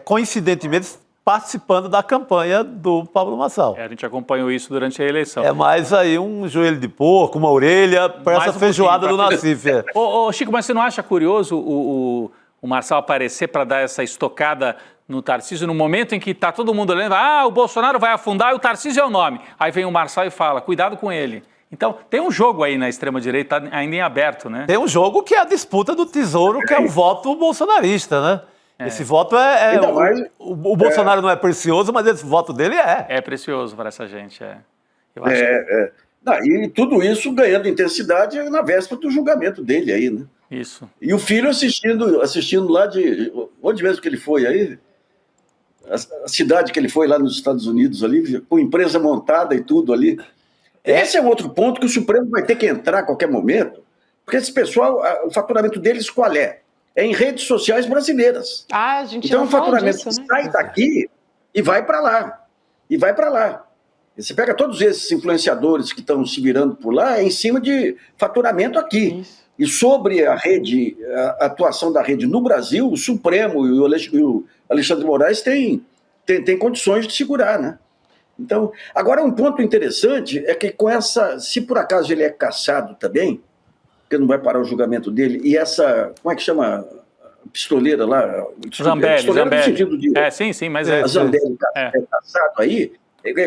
coincidentemente participando da campanha do Pablo Marçal. A gente acompanhou isso durante a eleição. É mais aí um joelho de porco, uma orelha para essa feijoada do Nassif. Ô, Chico, mas você não acha curioso o Marçal aparecer para dar essa estocada no Tarcísio, no momento em que está todo mundo olhando, o Bolsonaro vai afundar e o Tarcísio é o nome. Aí vem o Marçal e fala, cuidado com ele. Então, tem um jogo aí na extrema-direita ainda em aberto, né? Tem um jogo que é a disputa do tesouro, que é o voto bolsonarista, né? Esse voto o Bolsonaro não é precioso, mas esse voto dele é. É precioso para essa gente, Eu acho e tudo isso ganhando intensidade na véspera do julgamento dele aí, né? Isso. E o filho assistindo lá de... Onde mesmo que ele foi aí? A cidade que ele foi lá nos Estados Unidos ali, com empresa montada e tudo ali. Esse é um outro ponto que o Supremo vai ter que entrar a qualquer momento, porque esse pessoal, o faturamento deles qual é? É em redes sociais brasileiras. A gente então não o faturamento disso, né? sai daqui e vai para lá. E vai para lá. E você pega todos esses influenciadores que estão se virando por lá, é em cima de faturamento aqui. Isso. E sobre a atuação da rede no Brasil, o Supremo e o Alexandre Moraes têm condições de segurar, né? Então, agora um ponto interessante é que se por acaso ele é cassado também, porque não vai parar o julgamento dele, e essa, como é que chama a pistoleira lá? Zambelli. No sentido de... sim, mas a Zambelli é cassado aí,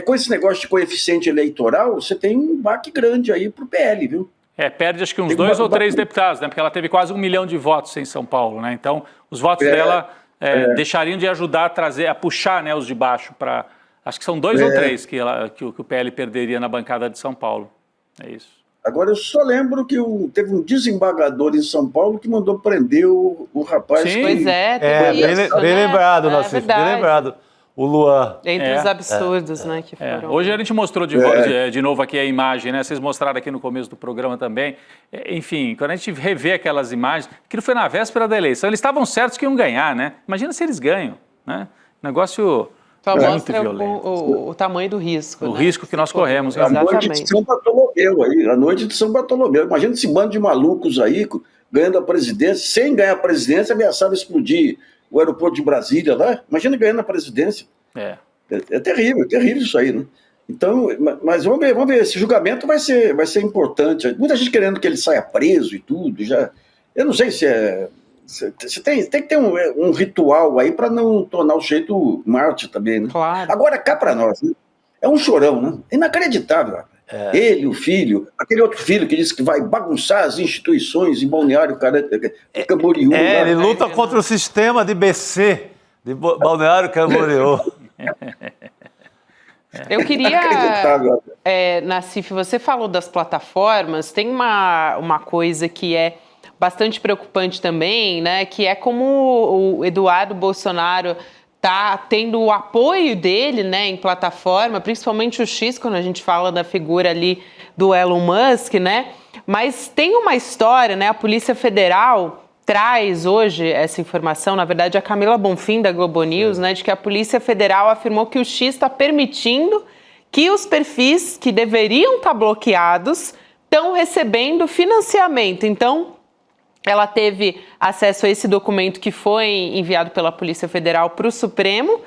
com esse negócio de coeficiente eleitoral, você tem um baque grande aí pro PL, viu? Perde acho que uns 2 ou 3 deputados, né? Porque ela teve quase 1 milhão de votos em São Paulo, né? Então, os votos dela deixariam de ajudar a puxar, né, os de baixo para... Acho que são 2 ou 3 que o PL perderia na bancada de São Paulo. É isso. Agora, eu só lembro que teve um desembargador em São Paulo que mandou prender o rapaz. Sim. Pois bem lembrado, Nassif, bem lembrado. o Luan. Entre os absurdos, né, que foram. Hoje a gente mostrou de novo aqui a imagem, né? Vocês mostraram aqui no começo do programa também. Enfim, quando a gente revê aquelas imagens, aquilo foi na véspera da eleição, eles estavam certos que iam ganhar, né? Imagina se eles ganham, né? Negócio Só muito mostra violento. o tamanho do risco. O né? risco que nós corremos. A noite de São Bartolomeu aí, a noite de São Bartolomeu. Imagina esse bando de malucos aí ganhando a presidência, sem ganhar a presidência, ameaçava explodir o aeroporto de Brasília lá. Imagina ganhando a presidência. É terrível isso aí, né? Então, mas vamos ver, esse julgamento vai ser importante. Muita gente querendo que ele saia preso e tudo, já. Eu não sei se é. Tem que ter um ritual aí para não tornar o sujeito Marte também, né? Claro. Agora, cá para nós, né? É um chorão, né? Inacreditável. Ele, o filho, aquele outro filho que disse que vai bagunçar as instituições em Balneário Camboriú. Ele luta contra o sistema de BC, de Balneário Camboriú. Eu queria, Nassif, você falou das plataformas, tem uma coisa que é bastante preocupante também, né? Que é como o Eduardo Bolsonaro está tendo o apoio dele, né, em plataforma, principalmente o X, quando a gente fala da figura ali do Elon Musk, né? Mas tem uma história, né? A Polícia Federal traz hoje essa informação, na verdade a Camila Bonfim da Globo News, né, de que a Polícia Federal afirmou que o X está permitindo que os perfis que deveriam estar bloqueados estão recebendo financiamento. Então, ela teve acesso a esse documento que foi enviado pela Polícia Federal para o Supremo.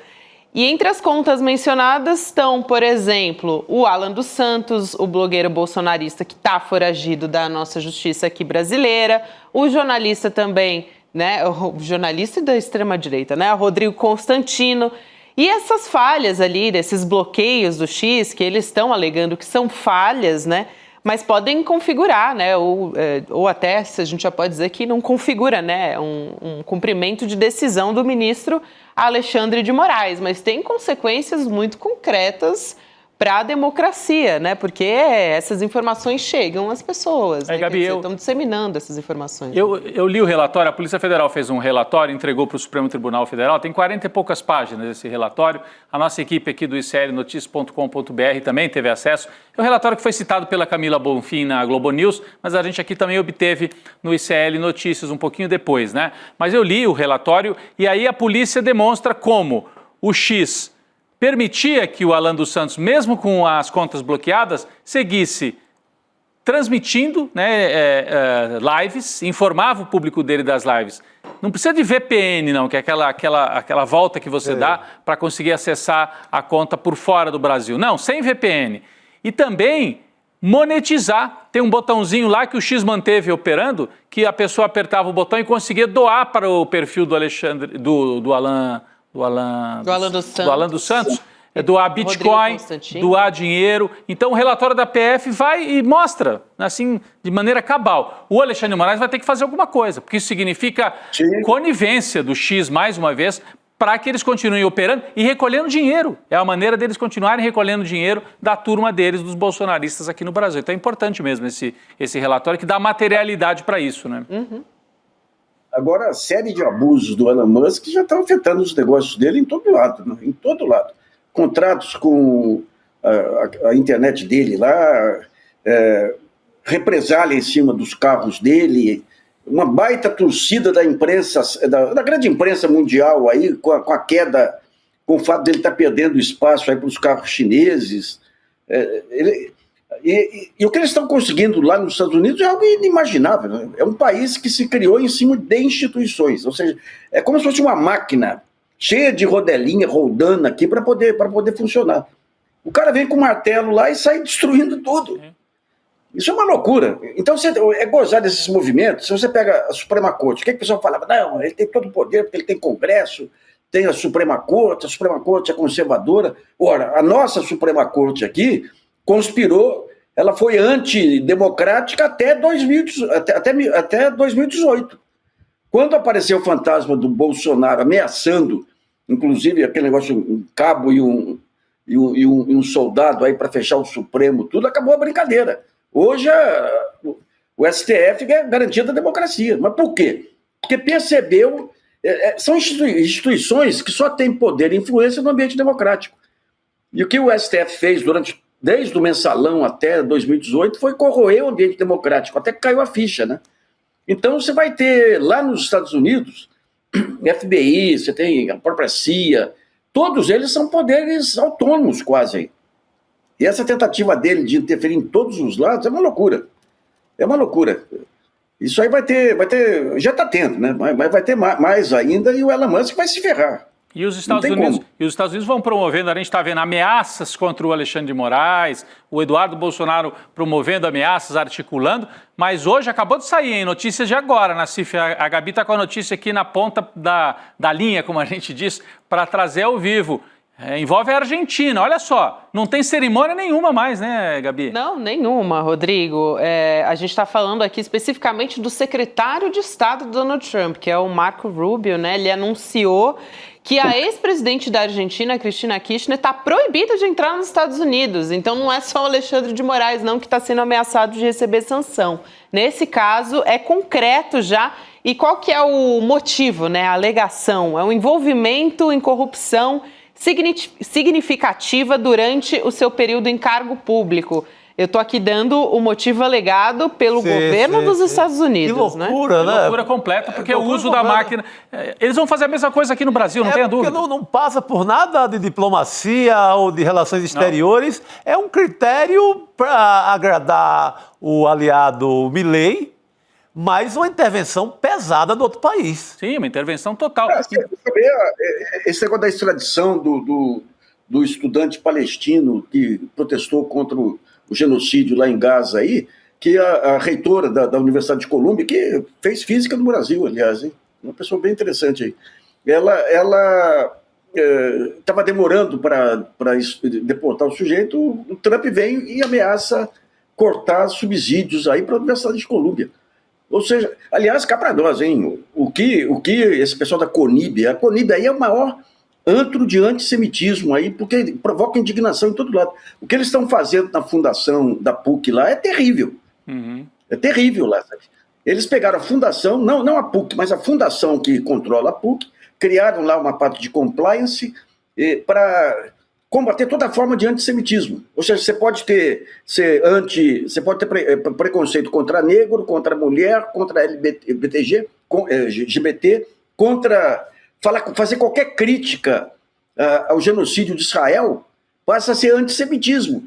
E entre as contas mencionadas estão, por exemplo, o Alan dos Santos, o blogueiro bolsonarista que está foragido da nossa justiça aqui brasileira, o jornalista também, né, o jornalista da extrema-direita, né, o Rodrigo Constantino. E essas falhas ali, desses bloqueios do X, que eles estão alegando que são falhas, né, mas podem configurar, né, ou até, se a gente já pode dizer que não configura, né, um cumprimento de decisão do ministro Alexandre de Moraes, mas tem consequências muito concretas para a democracia, né, porque essas informações chegam às pessoas, né, Gabi, estão disseminando essas informações. Eu li o relatório, a Polícia Federal fez um relatório, entregou para o Supremo Tribunal Federal, tem 40 e poucas páginas esse relatório, a nossa equipe aqui do iclnoticias.com.br também teve acesso, é um relatório que foi citado pela Camila Bonfim na Globo News, mas a gente aqui também obteve no ICL Notícias um pouquinho depois, né? Mas eu li o relatório e aí a polícia demonstra como o X permitia que o Alan dos Santos, mesmo com as contas bloqueadas, seguisse transmitindo, né, lives, informava o público dele das lives. Não precisa de VPN, não, que é aquela volta que você dá para conseguir acessar a conta por fora do Brasil. Não, sem VPN. E também monetizar. Tem um botãozinho lá que o X manteve operando, que a pessoa apertava o botão e conseguia doar para o perfil do Alexandre, do Alan dos Santos, doar Bitcoin, doar dinheiro. Então o relatório da PF vai e mostra, assim, de maneira cabal. O Alexandre de Moraes vai ter que fazer alguma coisa, porque isso significa conivência do X, mais uma vez, para que eles continuem operando e recolhendo dinheiro. É a maneira deles continuarem recolhendo dinheiro da turma deles, dos bolsonaristas aqui no Brasil. Então é importante mesmo esse relatório que dá materialidade para isso, né? Uhum. Agora, a série de abusos do Elon Musk já está afetando os negócios dele em todo lado, né? Em todo lado. Contratos com a internet dele lá, represália em cima dos carros dele, uma baita torcida da imprensa, da grande imprensa mundial aí, com a queda, com o fato dele estar perdendo espaço aí para os carros chineses. E o que eles estão conseguindo lá nos Estados Unidos é algo inimaginável, né? É um país que se criou em cima de instituições, ou seja, é como se fosse uma máquina cheia de rodelinha rodando aqui para poder funcionar. O cara vem com o martelo lá e sai destruindo tudo. Isso é uma loucura. Então, é gozar desses movimentos. Se você pega a Suprema Corte, o que o pessoal falava? Não, ele tem todo o poder, porque ele tem Congresso, tem a Suprema Corte é conservadora. Ora, a nossa Suprema Corte aqui conspirou, ela foi antidemocrática até 2018. Quando apareceu o fantasma do Bolsonaro ameaçando, inclusive aquele negócio, um cabo e um soldado aí para fechar o Supremo, tudo, acabou a brincadeira. Hoje o STF é garantia da democracia. Mas por quê? Porque percebeu São instituições que só têm poder e influência no ambiente democrático. E o que o STF fez desde o mensalão até 2018 foi corroer o ambiente democrático, até que caiu a ficha, né? Então você vai ter lá nos Estados Unidos, FBI, você tem a própria CIA, todos eles são poderes autônomos quase aí. E essa tentativa dele de interferir em todos os lados é uma loucura. É uma loucura. Isso aí vai ter, já está tendo, né? Mas vai ter mais ainda e o Elon Musk vai se ferrar. E os Estados Unidos vão promovendo, a gente está vendo ameaças contra o Alexandre de Moraes, o Eduardo Bolsonaro promovendo ameaças, articulando, mas hoje acabou de sair, hein? Notícias de agora, Nassif, a Gabi está com a notícia aqui na ponta da linha, como a gente diz, para trazer ao vivo. Envolve a Argentina, olha só, não tem cerimônia nenhuma mais, né, Gabi? Não, nenhuma, Rodrigo. A gente está falando aqui especificamente do secretário de Estado do Donald Trump, que é o Marco Rubio, né? Ele anunciou que a ex-presidente da Argentina, Cristina Kirchner, está proibida de entrar nos Estados Unidos. Então não é só o Alexandre de Moraes, não, que está sendo ameaçado de receber sanção. Nesse caso, é concreto já. E qual que é o motivo, né? A alegação? É um envolvimento em corrupção significativa durante o seu período em cargo público. Eu estou aqui dando o motivo alegado pelo governo dos Estados Unidos. Que loucura, né? Que loucura completa, porque o uso da máquina... Eles vão fazer a mesma coisa aqui no Brasil, não tenha dúvida. Porque não passa por nada de diplomacia ou de relações exteriores. Não. É um critério para agradar o aliado Milei, mas uma intervenção pesada do outro país. Sim, uma intervenção total. Esse negócio da extradição do estudante palestino que protestou contra o genocídio lá em Gaza aí, que a reitora da Universidade de Colômbia, que fez física no Brasil, aliás, hein? Uma pessoa bem interessante aí. Ela estava demorando para deportar o sujeito, o Trump vem e ameaça cortar subsídios aí para a Universidade de Colômbia. Ou seja, aliás, cá para nós, hein? O que esse pessoal da CONIB, a CONIB aí é o maior antro de antissemitismo aí, porque provoca indignação em todo lado. O que eles estão fazendo na fundação da PUC lá é terrível. Uhum. É terrível lá, sabe? Eles pegaram a fundação, não a PUC, mas a fundação que controla a PUC, criaram lá uma parte de compliance para combater toda forma de antissemitismo. Ou seja, você pode ter preconceito contra negro, contra mulher, contra LGBT, fazer qualquer crítica ao genocídio de Israel passa a ser antissemitismo.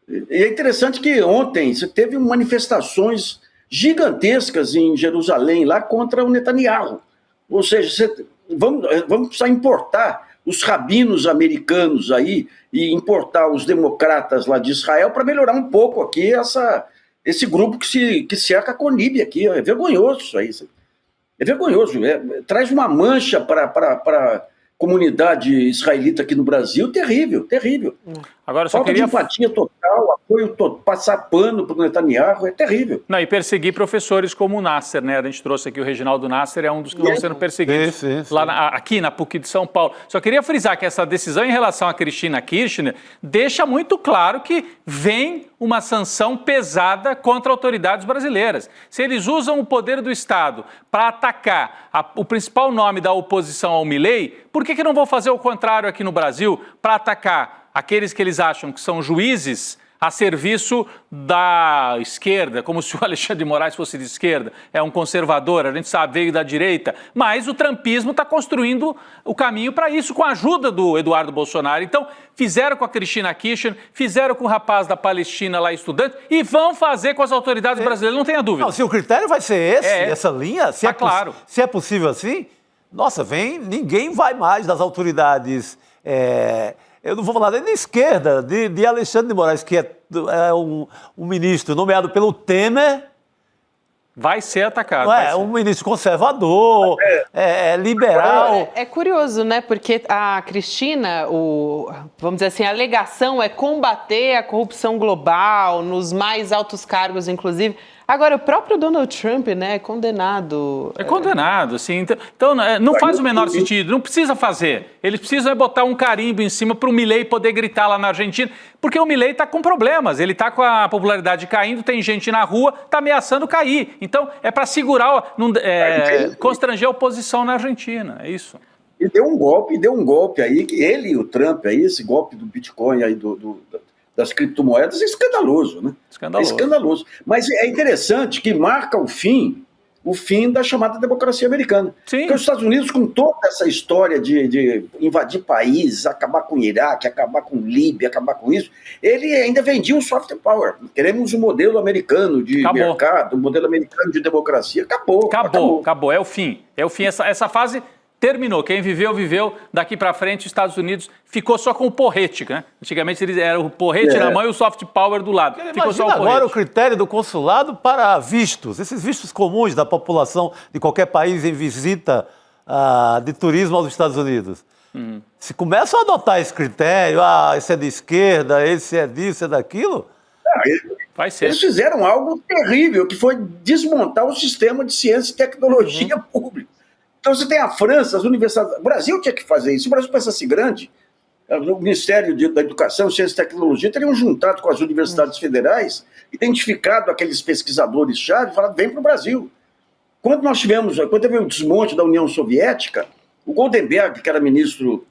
E é interessante que ontem você teve manifestações gigantescas em Jerusalém lá contra o Netanyahu. Ou seja, vamos precisar importar os rabinos americanos aí e importar os democratas lá de Israel para melhorar um pouco aqui esse grupo que cerca a CONIB aqui. É vergonhoso isso aí. É vergonhoso. Traz uma mancha para a comunidade israelita aqui no Brasil terrível, terrível. Agora, só falta de empatia total, apoio total, passar pano para o Netanyahu, é terrível. Não, e perseguir professores como o Nasser, né? A gente trouxe aqui o Reginaldo Nasser, é um dos que estão sendo perseguidos lá aqui na PUC de São Paulo. Só queria frisar que essa decisão em relação a Cristina Kirchner deixa muito claro que vem uma sanção pesada contra autoridades brasileiras. Se eles usam o poder do Estado para atacar o principal nome da oposição ao Milei, por que não vão fazer o contrário aqui no Brasil para atacar aqueles que eles acham que são juízes a serviço da esquerda, como se o Alexandre de Moraes fosse de esquerda, é um conservador, a gente sabe, veio da direita, mas o trumpismo está construindo o caminho para isso, com a ajuda do Eduardo Bolsonaro. Então, fizeram com a Cristina Kirchner, fizeram com o rapaz da Palestina lá, estudante, e vão fazer com as autoridades brasileiras, não tenha dúvida. Não, se o critério vai ser essa linha, se claro. Se é possível assim, nossa, ninguém vai mais das autoridades... Eu não vou falar nem da esquerda, de Alexandre de Moraes, que é um ministro nomeado pelo Temer. Vai ser atacado. Um ministro conservador, liberal. É curioso, né? Porque a Cristina, vamos dizer assim, a alegação é combater a corrupção global, nos mais altos cargos, inclusive. Agora, o próprio Donald Trump, né, é condenado. É condenado, sim. Então não faz o menor sentido, não precisa fazer. Eles precisam botar um carimbo em cima para o Milei poder gritar lá na Argentina, porque o Milei está com problemas, ele está com a popularidade caindo, tem gente na rua, está ameaçando cair. Então, é para segurar, constranger a oposição na Argentina, é isso. E deu um golpe aí, que ele e o Trump aí, esse golpe do Bitcoin aí, das criptomoedas, é escandaloso, né? Escandaloso. É escandaloso. Mas é interessante que marca o fim da chamada democracia americana. Sim. Porque os Estados Unidos, com toda essa história de invadir países, acabar com o Iraque, acabar com Líbia, acabar com isso, ele ainda vendia o soft power. Queremos um modelo americano de mercado, um modelo americano de democracia. Acabou. É o fim. Essa fase terminou. Quem viveu, viveu. Daqui para frente, os Estados Unidos ficou só com o porrete, né? Antigamente eles eram o porrete na mão e o soft power do lado. Ficou só o porrete. Agora o critério do consulado para vistos, esses vistos comuns da população de qualquer país em visita de turismo aos Estados Unidos. Se começam a adotar esse critério, esse é de esquerda, esse é disso, é daquilo... Vai ser. Eles fizeram algo terrível, que foi desmontar o sistema de ciência e tecnologia público. Então você tem a França, as universidades... O Brasil tinha que fazer isso. Se o Brasil pensasse grande, o Ministério da Educação, Ciência e Tecnologia teriam juntado com as universidades federais, identificado aqueles pesquisadores-chave e falado, vem para o Brasil. Quando teve o desmonte da União Soviética, o Goldenberg, que era ministro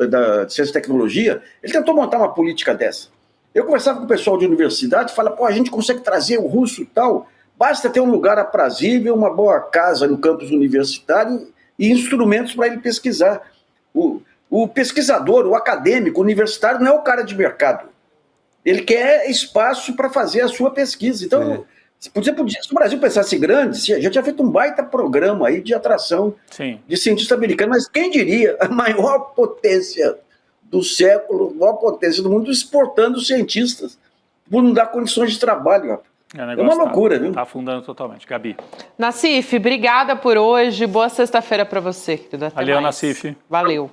da Ciência e Tecnologia, ele tentou montar uma política dessa. Eu conversava com o pessoal de universidade e falava, a gente consegue trazer o russo e tal... Basta ter um lugar aprazível, uma boa casa no campus universitário e instrumentos para ele pesquisar. O pesquisador, o acadêmico, o universitário não é o cara de mercado. Ele quer espaço para fazer a sua pesquisa. Então, se o Brasil pensasse grande, já tinha feito um baita programa aí de atração de cientista americano, mas quem diria a maior potência do século, a maior potência do mundo, exportando cientistas por não dar condições de trabalho, É uma loucura, viu? Tá afundando totalmente. Gabi. Nassif, obrigada por hoje. Boa sexta-feira para você, querido. Valeu, Nassif. Valeu.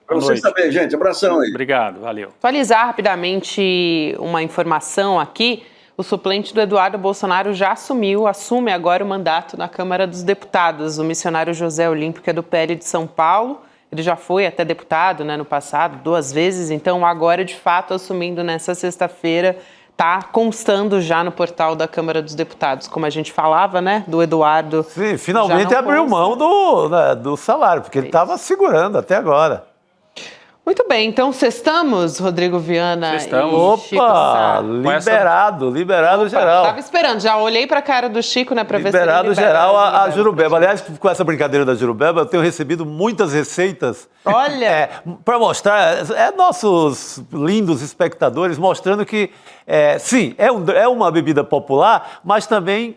Para vocês também, gente. Abração aí. Obrigado, valeu. Atualizar rapidamente uma informação aqui. O suplente do Eduardo Bolsonaro já assume agora o mandato na Câmara dos Deputados. O missionário José Olímpio, que é do PL de São Paulo. Ele já foi até deputado, né, no passado, 2 vezes. Então, agora, de fato, assumindo nessa sexta-feira, está constando já no portal da Câmara dos Deputados, como a gente falava, né, do Eduardo. Sim, finalmente abriu mão do salário, porque ele estava segurando até agora. Muito bem, então sextamos, Rodrigo Viana. Sextamos. Opa, liberado geral. Estava esperando, já olhei para a cara do Chico, né, para ver se ele liberado geral a Jurubeba. Aliás, com essa brincadeira da Jurubeba, eu tenho recebido muitas receitas. Olha! Para mostrar, nossos lindos espectadores, mostrando que, sim, é uma bebida popular, mas também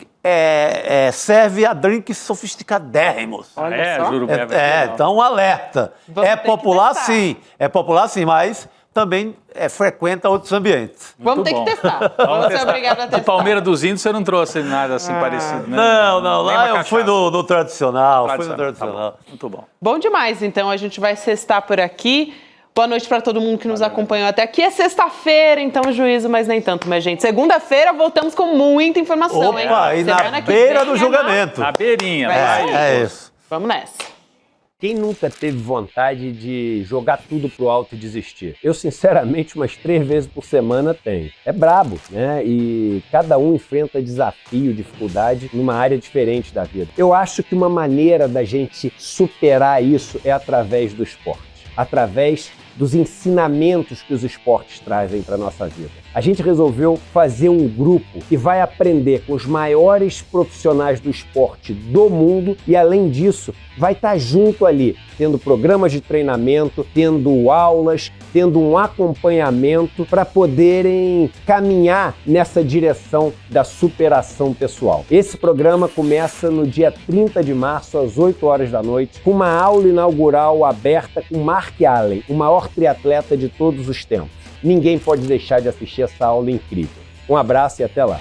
serve a drinks sofisticadérrimos. Olha só. Jurubeba. Então, alerta. É popular, sim, mas também frequenta outros ambientes. Vamos ter que testar. Vamos ser obrigados a testar. O Palmeira dos Índios você não trouxe nada assim parecido, né? Não. Lá eu fui no tradicional. Tá muito bom. Bom demais, então. A gente vai sextar por aqui. Boa noite para todo mundo que nos acompanhou até aqui. É sexta-feira, então juízo, mas nem tanto, minha gente. Segunda-feira voltamos com muita informação, hein? Opa, e na beira do julgamento. Na beirinha. É isso. Vamos nessa. Quem nunca teve vontade de jogar tudo pro alto e desistir? Eu, sinceramente, umas 3 vezes por semana tenho. É brabo, né? E cada um enfrenta desafio, dificuldade numa área diferente da vida. Eu acho que uma maneira da gente superar isso é através do esporte. Através dos ensinamentos que os esportes trazem para a nossa vida. A gente resolveu fazer um grupo que vai aprender com os maiores profissionais do esporte do mundo e, além disso, vai estar junto ali, tendo programas de treinamento, tendo aulas, tendo um acompanhamento para poderem caminhar nessa direção da superação pessoal. Esse programa começa no dia 30 de março, às 8 horas da noite, com uma aula inaugural aberta com Mark Allen, o maior triatleta de todos os tempos. Ninguém pode deixar de assistir essa aula incrível. Um abraço e até lá.